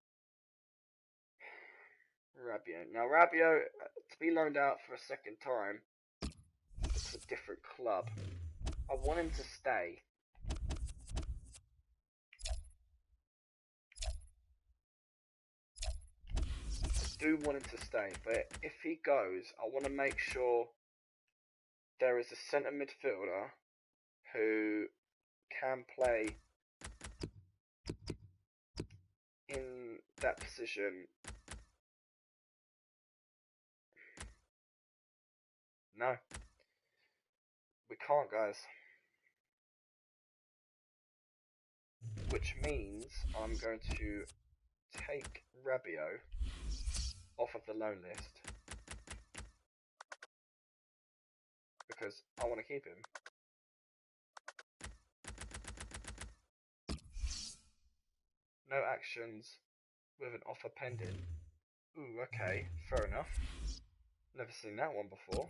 Rabiot. Now, Rabiot, to be loaned out for a second time, it's a different club. I want him to stay. I do want him to stay, but if he goes, I want to make sure there is a centre midfielder who can play in that position. No. We can't, guys. Which means I'm going to take Rabiot off of the loan list because I want to keep him. No actions with an offer pending. Ooh, okay, fair enough. Never seen that one before.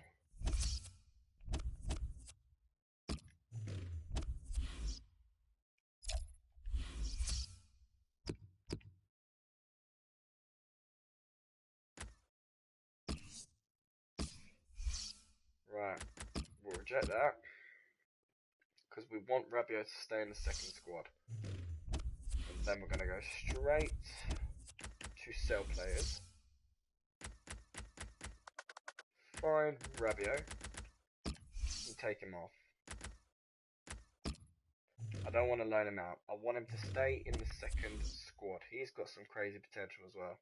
Right, we'll reject that because we want Rabiot to stay in the second squad. And then we're going to go straight to sell players. Find Rabiot and take him off. I don't want to loan him out. I want him to stay in the second squad. He's got some crazy potential as well.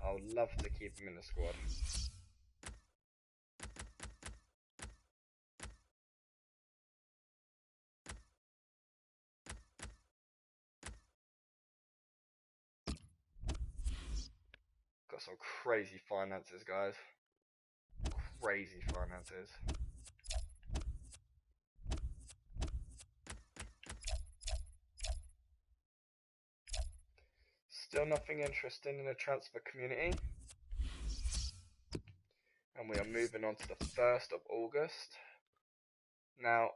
I would love to keep him in the squad. Got some crazy finances, guys. Crazy finances. Still nothing interesting in the transfer community. And we are moving on to the 1st of August. Now,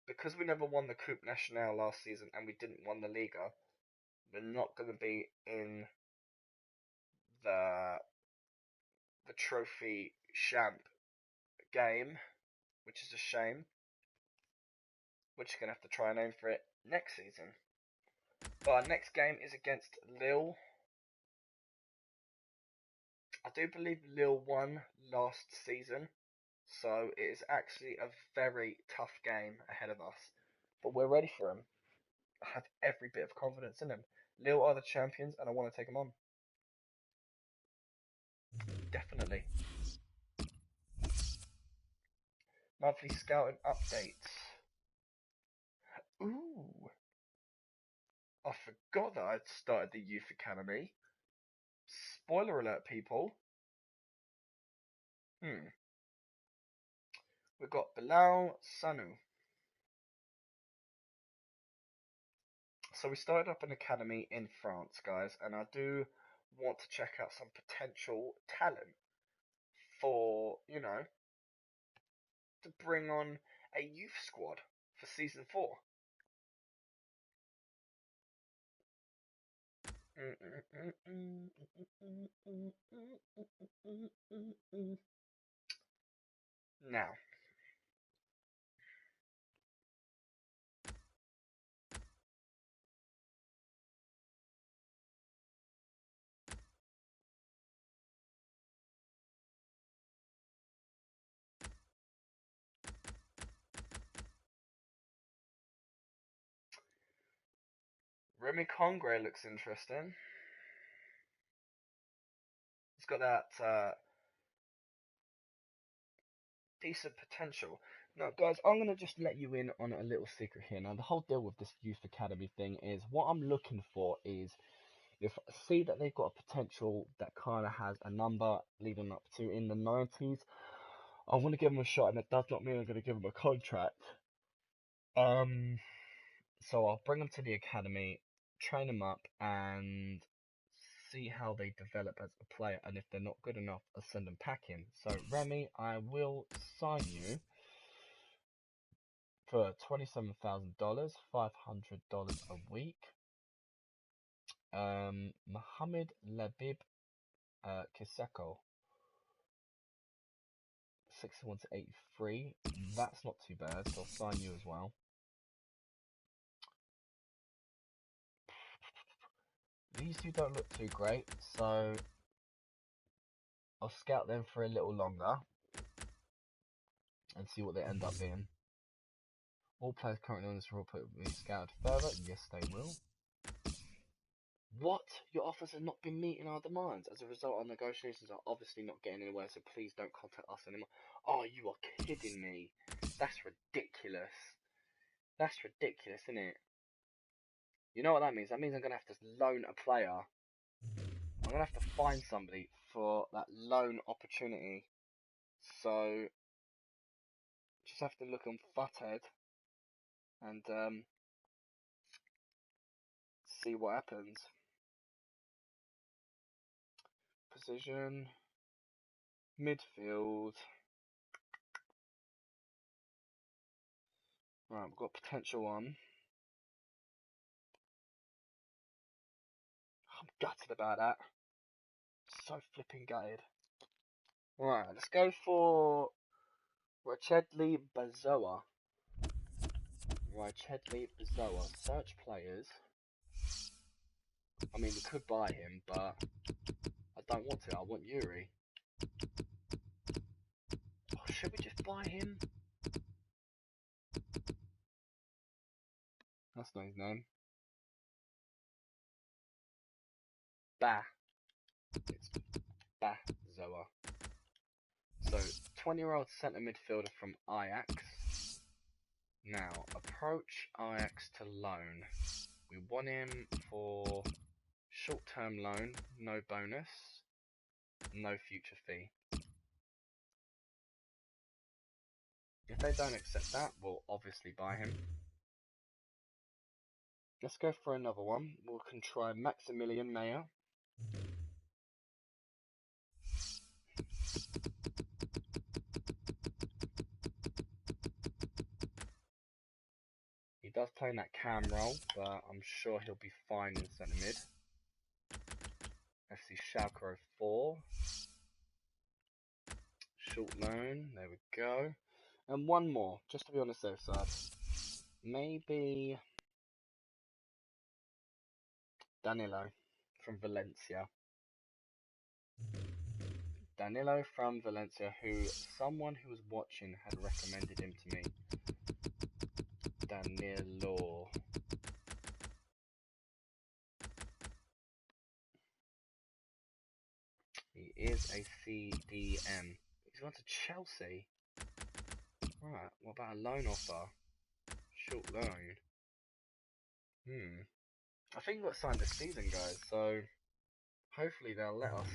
because we never won the Coupe Nationale last season and we didn't win the Liga, we're not going to be in the trophy champ game, which is a shame. We're just going to have to try and aim for it next season. But our next game is against Lille. I do believe Lille won last season, so it is actually a very tough game ahead of us. But we're ready for them. I have every bit of confidence in them. Lille are the champions, and I want to take them on. Definitely. Monthly scouting updates. Ooh. I forgot that I'd started the youth academy. Spoiler alert, people. We've got Bilal Sanu. So we started up an academy in France, guys, and I do want to check out some potential talent for, you know, to bring on a youth squad for season 4. Now, Remy Congre looks interesting. He's got that decent potential. Now, guys, I'm going to just let you in on a little secret here. Now, the whole deal with this youth academy thing is what I'm looking for is if I see that they've got a potential that kind of has a number leading up to in the 90s, I want to give them a shot, and it does not mean I'm going to give them a contract. So I'll bring them to the academy, train them up, and see how they develop as a player. And if they're not good enough, I'll send them packing. So Remy, I will sign you for $27,000, $500 a week. Mohamed Labib Kiseko, 61 to 83. That's not too bad, so I'll sign you as well. These two don't look too great, so I'll scout them for a little longer and see what they end up being. All players currently on this report will be scouted further. Yes, they will. What? Your offers have not been meeting our demands. As a result, our negotiations are obviously not getting anywhere, so please don't contact us anymore. Oh, you are kidding me. That's ridiculous. That's ridiculous, isn't it? You know what that means? That means I'm going to have to loan a player. I'm going to have to find somebody for that loan opportunity. So, just have to look on Futhead and see what happens. Position, midfield. Right, we've got potential on. I'm gutted about that. So flipping gutted. Right, let's go for Rachedli Bazoa. Rachedli Bazoa. Search players. I mean, we could buy him, but I don't want to. I want Yuri. Oh, should we just buy him? That's not his name. Bah. It's Bazoa. So, 20-year-old centre midfielder from Ajax. Now, approach Ajax to loan. We want him for short-term loan, no bonus, no future fee. If they don't accept that, we'll obviously buy him. Let's go for another one. We can try Maximilian Meyer. He does play in that cam role, but I'm sure he'll be fine in centre mid. FC Schalke 04. Short loan, there we go. And one more, just to be on the safe side. Maybe Danilo from Valencia. Danilo from Valencia, who someone who was watching had recommended him to me. Danilo. He is a CDM. He's gone to Chelsea. Right, what about a loan offer? Short loan. I think he got signed this season, guys, so hopefully they'll let us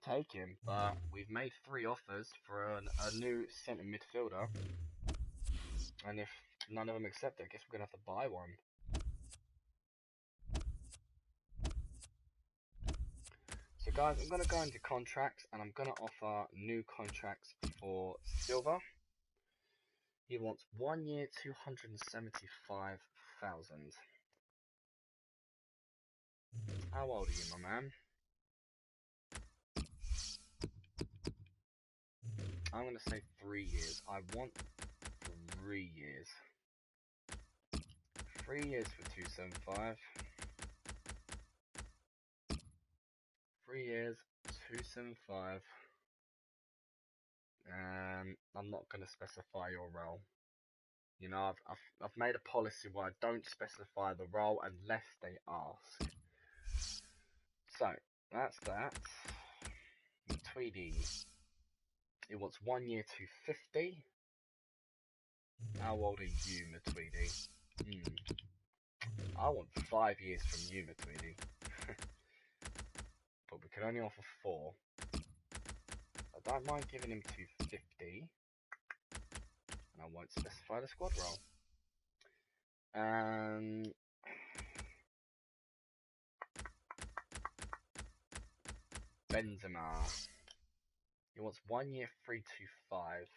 take him. But we've made 3 offers for a new centre midfielder. And if none of them accept it, I guess we're going to have to buy one. So guys, I'm going to go into contracts and I'm going to offer new contracts for Silva. He wants 1 year, 275,000. How old are you, my man? I'm going to say 3 years. I want 3 years. 3 years for 275. 3 years, 275. I'm not going to specify your role. You know, I've made a policy where I don't specify the role unless they ask. So, that's that. Tweedy. He wants 1 year, 250. How old are you, Matweedy? I want 5 years from you, Matweedy. But we can only offer 4. I don't mind giving him 250. And I won't specify the squad role. Benzema. He wants 1 year, 325.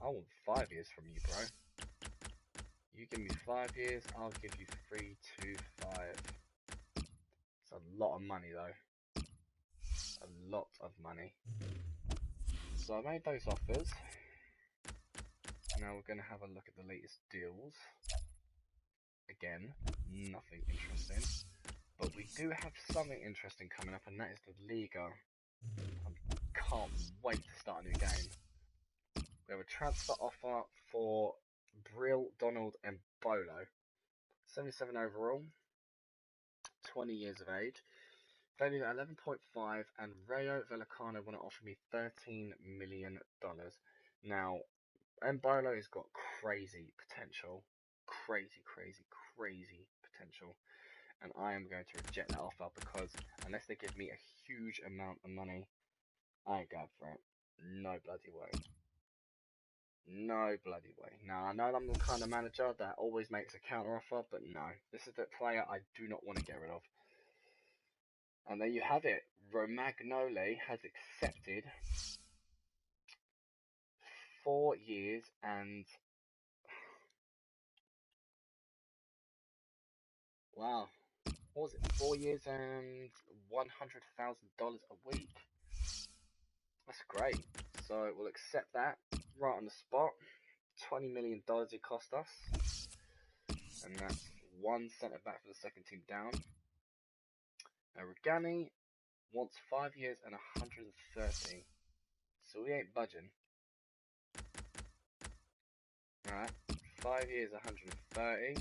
I want 5 years from you, bro. You give me 5 years, I'll give you 325. It's a lot of money, though. A lot of money. So I made those offers. Now we're going to have a look at the latest deals. Again, nothing interesting. But we do have something interesting coming up, and that is the Liga. I can't wait to start a new game. We have a transfer offer for Brill, Donald and Bolo. 77 overall. 20 years of age. Valued at 11.5, and Rayo Vallecano want to offer me $13 million. Now, And Bolo's got crazy potential. Crazy potential. And I am going to reject that offer because unless they give me a huge amount of money, I ain't going for it. No bloody way. No bloody way. Now, I know I'm the kind of manager that always makes a counter offer, but no. This is the player I do not want to get rid of. And there you have it. Romagnoli has accepted 4 years and... Wow. What was it? 4 years and $100,000 a week. That's great. So we'll accept that right on the spot. $20 million it cost us. And that's one centre back for the second team down. Now Rugani wants 5 years and 130. So we ain't budging. Alright. 5 years, 130.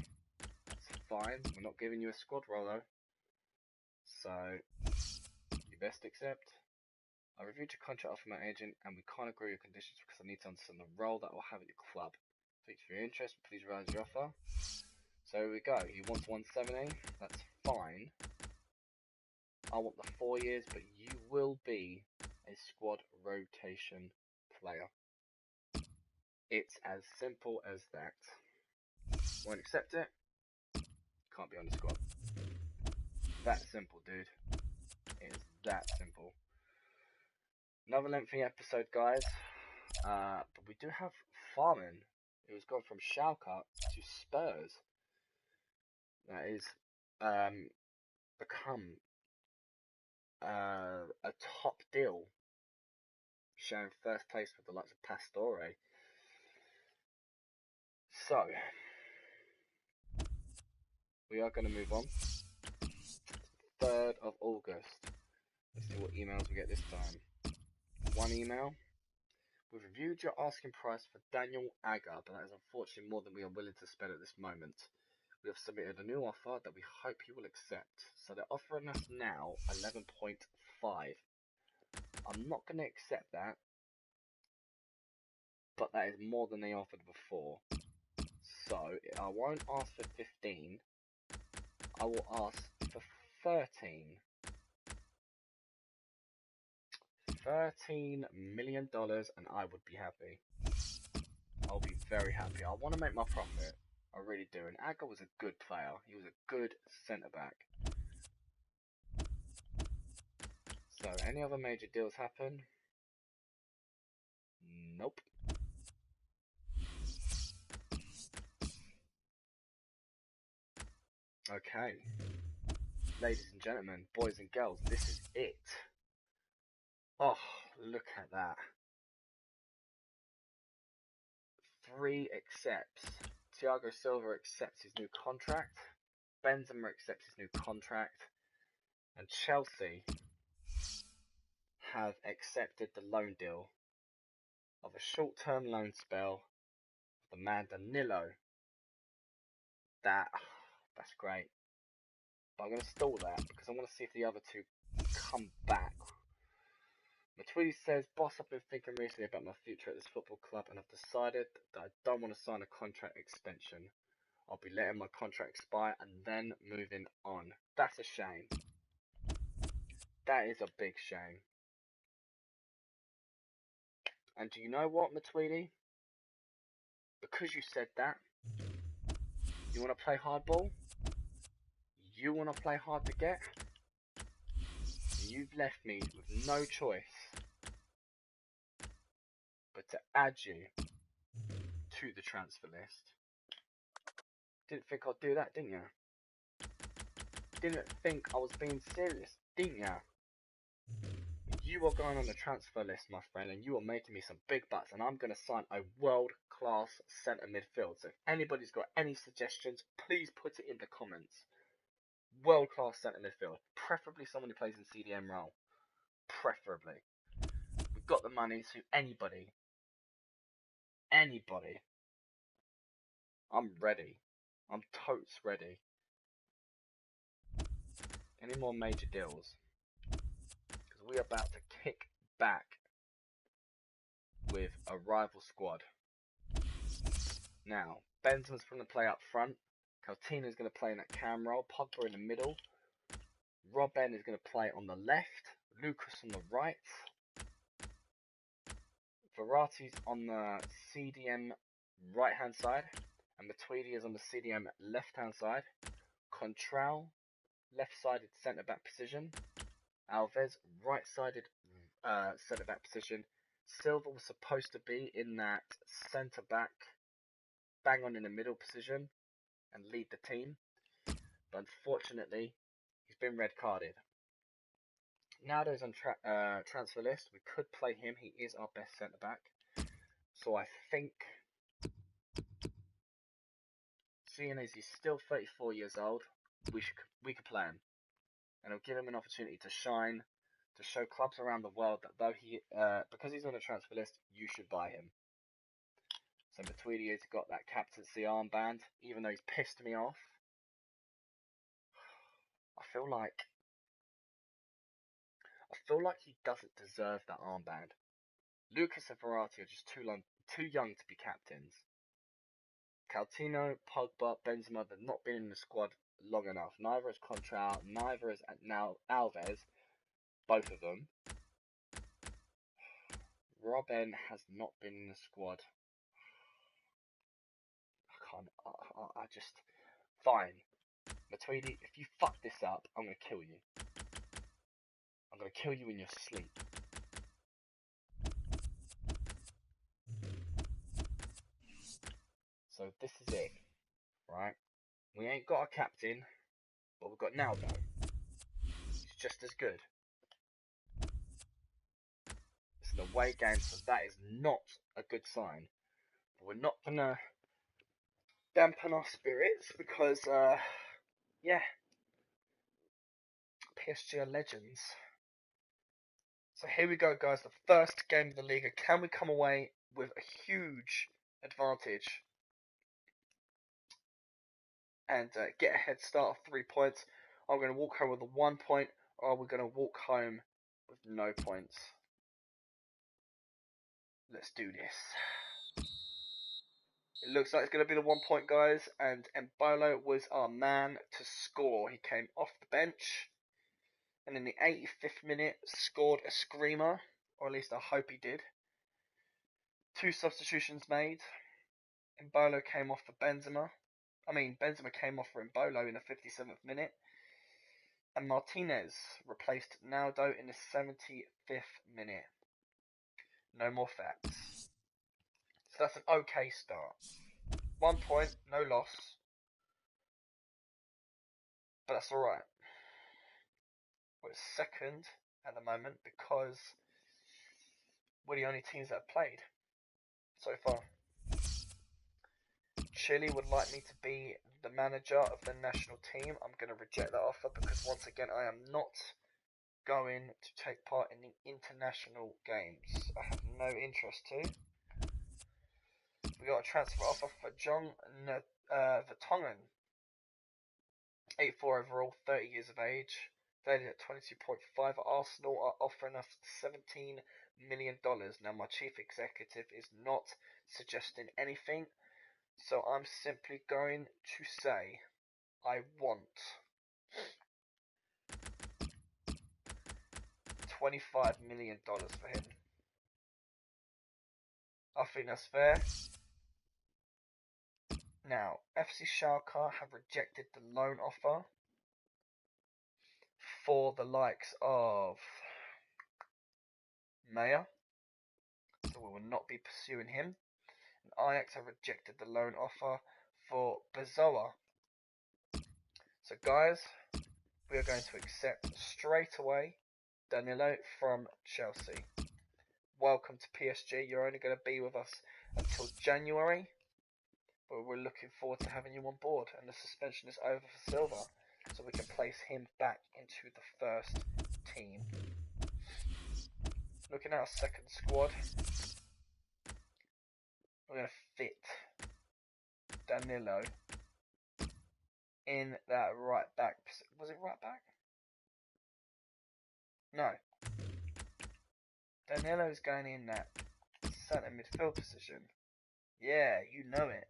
That's fine. We're not giving you a squad role though. So you best accept. I reviewed your contract offer my agent and we can't agree with your conditions because I need to understand the role that I will have at your club. Thanks for your interest, please revise your offer. So here we go. He wants 170. That's fine. I want the 4 years, but you will be a squad rotation player. It's as simple as that. Won't accept it. Can't be on the squad. That simple, dude. It is that simple. Another lengthy episode, guys. But we do have Farman, who's gone from Schalke to Spurs. That is become a top deal, sharing first place with the likes of Pastore. So we are going to move on. 3rd of August. Let's see what emails we get this time. One email. We've reviewed your asking price for Daniel Agger, but that is unfortunately more than we are willing to spend at this moment. We have submitted a new offer that we hope you will accept. So they're offering us now 11.5. I'm not going to accept that, but that is more than they offered before. So I won't ask for 15. I will ask for 13. $13 million and I would be happy. I'll be very happy. I want to make my profit. I really do. And Agger was a good player. He was a good centre back. So, any other major deals happen? Nope. Okay. Ladies and gentlemen, boys and girls, this is it. Oh, look at that. 3 accepts. Thiago Silva accepts his new contract. Benzema accepts his new contract. And Chelsea have accepted the loan deal of a short-term loan spell of the man Danilo. That's great. But I'm going to stall that because I want to see if the other two come back. Matuidi says, boss, I've been thinking recently about my future at this football club and I've decided that I don't want to sign a contract extension. I'll be letting my contract expire and then moving on. That's a shame. That is a big shame. And do you know what, Matuidi? Because you said that, you want to play hardball? You want to play hard to get? You've left me with no choice but to add you to the transfer list. Didn't think I'd do that, didn't you? Didn't think I was being serious, didn't you? You are going on the transfer list, my friend, and you are making me some big bucks, and I'm going to sign a world-class centre midfield. So if anybody's got any suggestions, please put it in the comments. World-class centre midfield. Preferably someone who plays in CDM role. Preferably. We've got the money, so anybody. I'm ready. I'm totes ready. Any more major deals? Because we're about to kick back with a rival squad. Now, Benzema's going to play up front. Coutinho's going to play in that cam role. Pogba in the middle. Robben is going to play on the left. Lucas on the right. Verratti's on the CDM right hand side. And Matuidi is on the CDM left hand side. Contral, left-sided centre-back position. Alves, right-sided centre-back position. Silva was supposed to be in that centre-back, bang on in the middle position and lead the team. But unfortunately, he's been red-carded. Naldo's on transfer list. We could play him. He is our best centre-back. So I think, seeing as he's still 34 years old, we could play him. And it'll give him an opportunity to shine, to show clubs around the world that though because he's on a transfer list, you should buy him. So Matuidi has got that captaincy armband, even though he's pissed me off. I feel like he doesn't deserve that armband. Lucas and Verratti are just too young to be captains. Coutinho, Pogba, Benzema, they've not been in the squad long enough. Neither is Contral, neither is now Alves. Both of them. Robben has not been in the squad. I just... Fine. Matuidi, if you fuck this up, I'm going to kill you. I'm going to kill you in your sleep. So this is it. Right? We ain't got a captain, but we've got Naldo. He's just as good. It's an away game, so that is not a good sign. But we're not going to dampen our spirits because, yeah, PSG are legends. So here we go, guys. The first game of the Liga. Can we come away with a huge advantage and get a head start of 3 points? Are we going to walk home with a 1 point, or are we going to walk home with no points? Let's do this. It looks like it's going to be the 1 point, guys. And Embolo was our man to score. He came off the bench. And in the 85th minute, scored a screamer. Or at least I hope he did. 2 substitutions made. Embolo came off for Benzema. Benzema came off for Embolo in the 57th minute. And Martinez replaced Naldo in the 75th minute. No more facts. So that's an okay start. 1 point, no loss. But that's alright. We're second at the moment because we're the only teams that have played so far. Chile would like me to be the manager of the national team. I'm going to reject that offer because once again I am not going to take part in the international games. I have no interest to. We got a transfer offer for John Vertonghen. 84 overall, 30 years of age. Valued at 22.5. Arsenal are offering us $17 million. Now my chief executive is not suggesting anything. So I'm simply going to say I want $25 million for him. I think that's fair. Now, FC Schalke have rejected the loan offer for the likes of Meyer, so we will not be pursuing him. And Ajax have rejected the loan offer for Bazoa. So guys, we are going to accept straight away Danilo from Chelsea. Welcome to PSG. You're only going to be with us until January, but we're looking forward to having you on board. And the suspension is over for Silva, so we can place him back into the first team. Looking at our second squad, we're going to fit Danilo in that right back. Was it right back? No. Danilo's going in that centre midfield position. Yeah, you know it.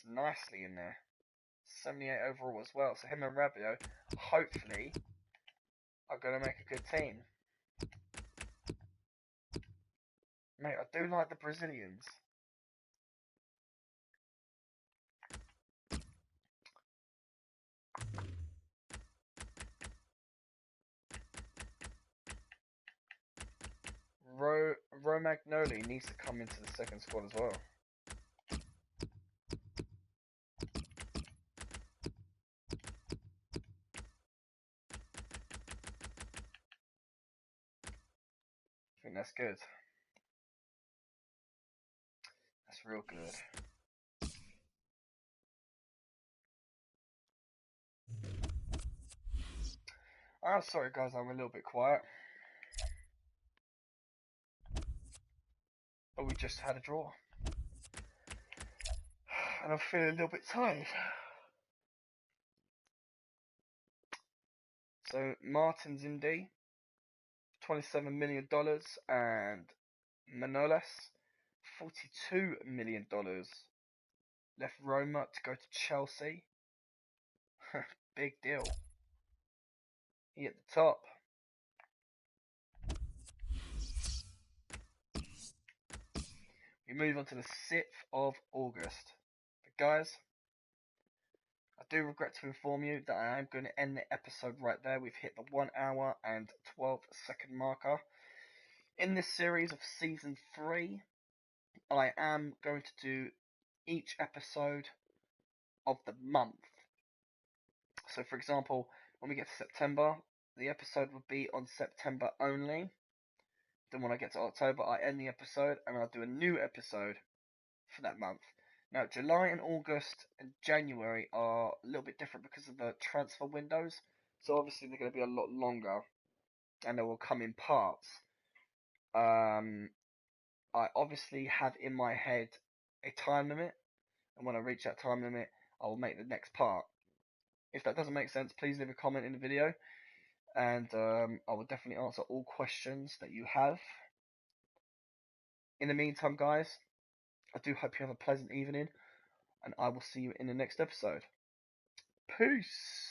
fits nicely in there. 78 overall as well. So him and Rabiot, hopefully, are going to make a good team. Mate, I do like the Brazilians. Romagnoli needs to come into the second squad as well. I think that's good. That's real good. I'm sorry guys, I'm a little bit quiet. But we just had a draw. And I'm feeling a little bit tired. So Martin's in D, $27 million, and Manolas, $42 million. Left Roma to go to Chelsea. Big deal. He at the top. We move on to the 6th of August. But guys, I do regret to inform you that I am going to end the episode right there. We've hit the 1 hour and 12-second marker. In this series of season 3, I am going to do each episode of the month. So for example, when we get to September, the episode would be on September only. Then when I get to October, I end the episode and I'll do a new episode for that month. Now, July and August and January are a little bit different because of the transfer windows. So obviously they're going to be a lot longer and they will come in parts. I obviously have in my head a time limit, and when I reach that time limit, I will make the next part. If that doesn't make sense, please leave a comment in the video, and I will definitely answer all questions that you have. In the meantime, guys, I do hope you have a pleasant evening, and I will see you in the next episode. Peace!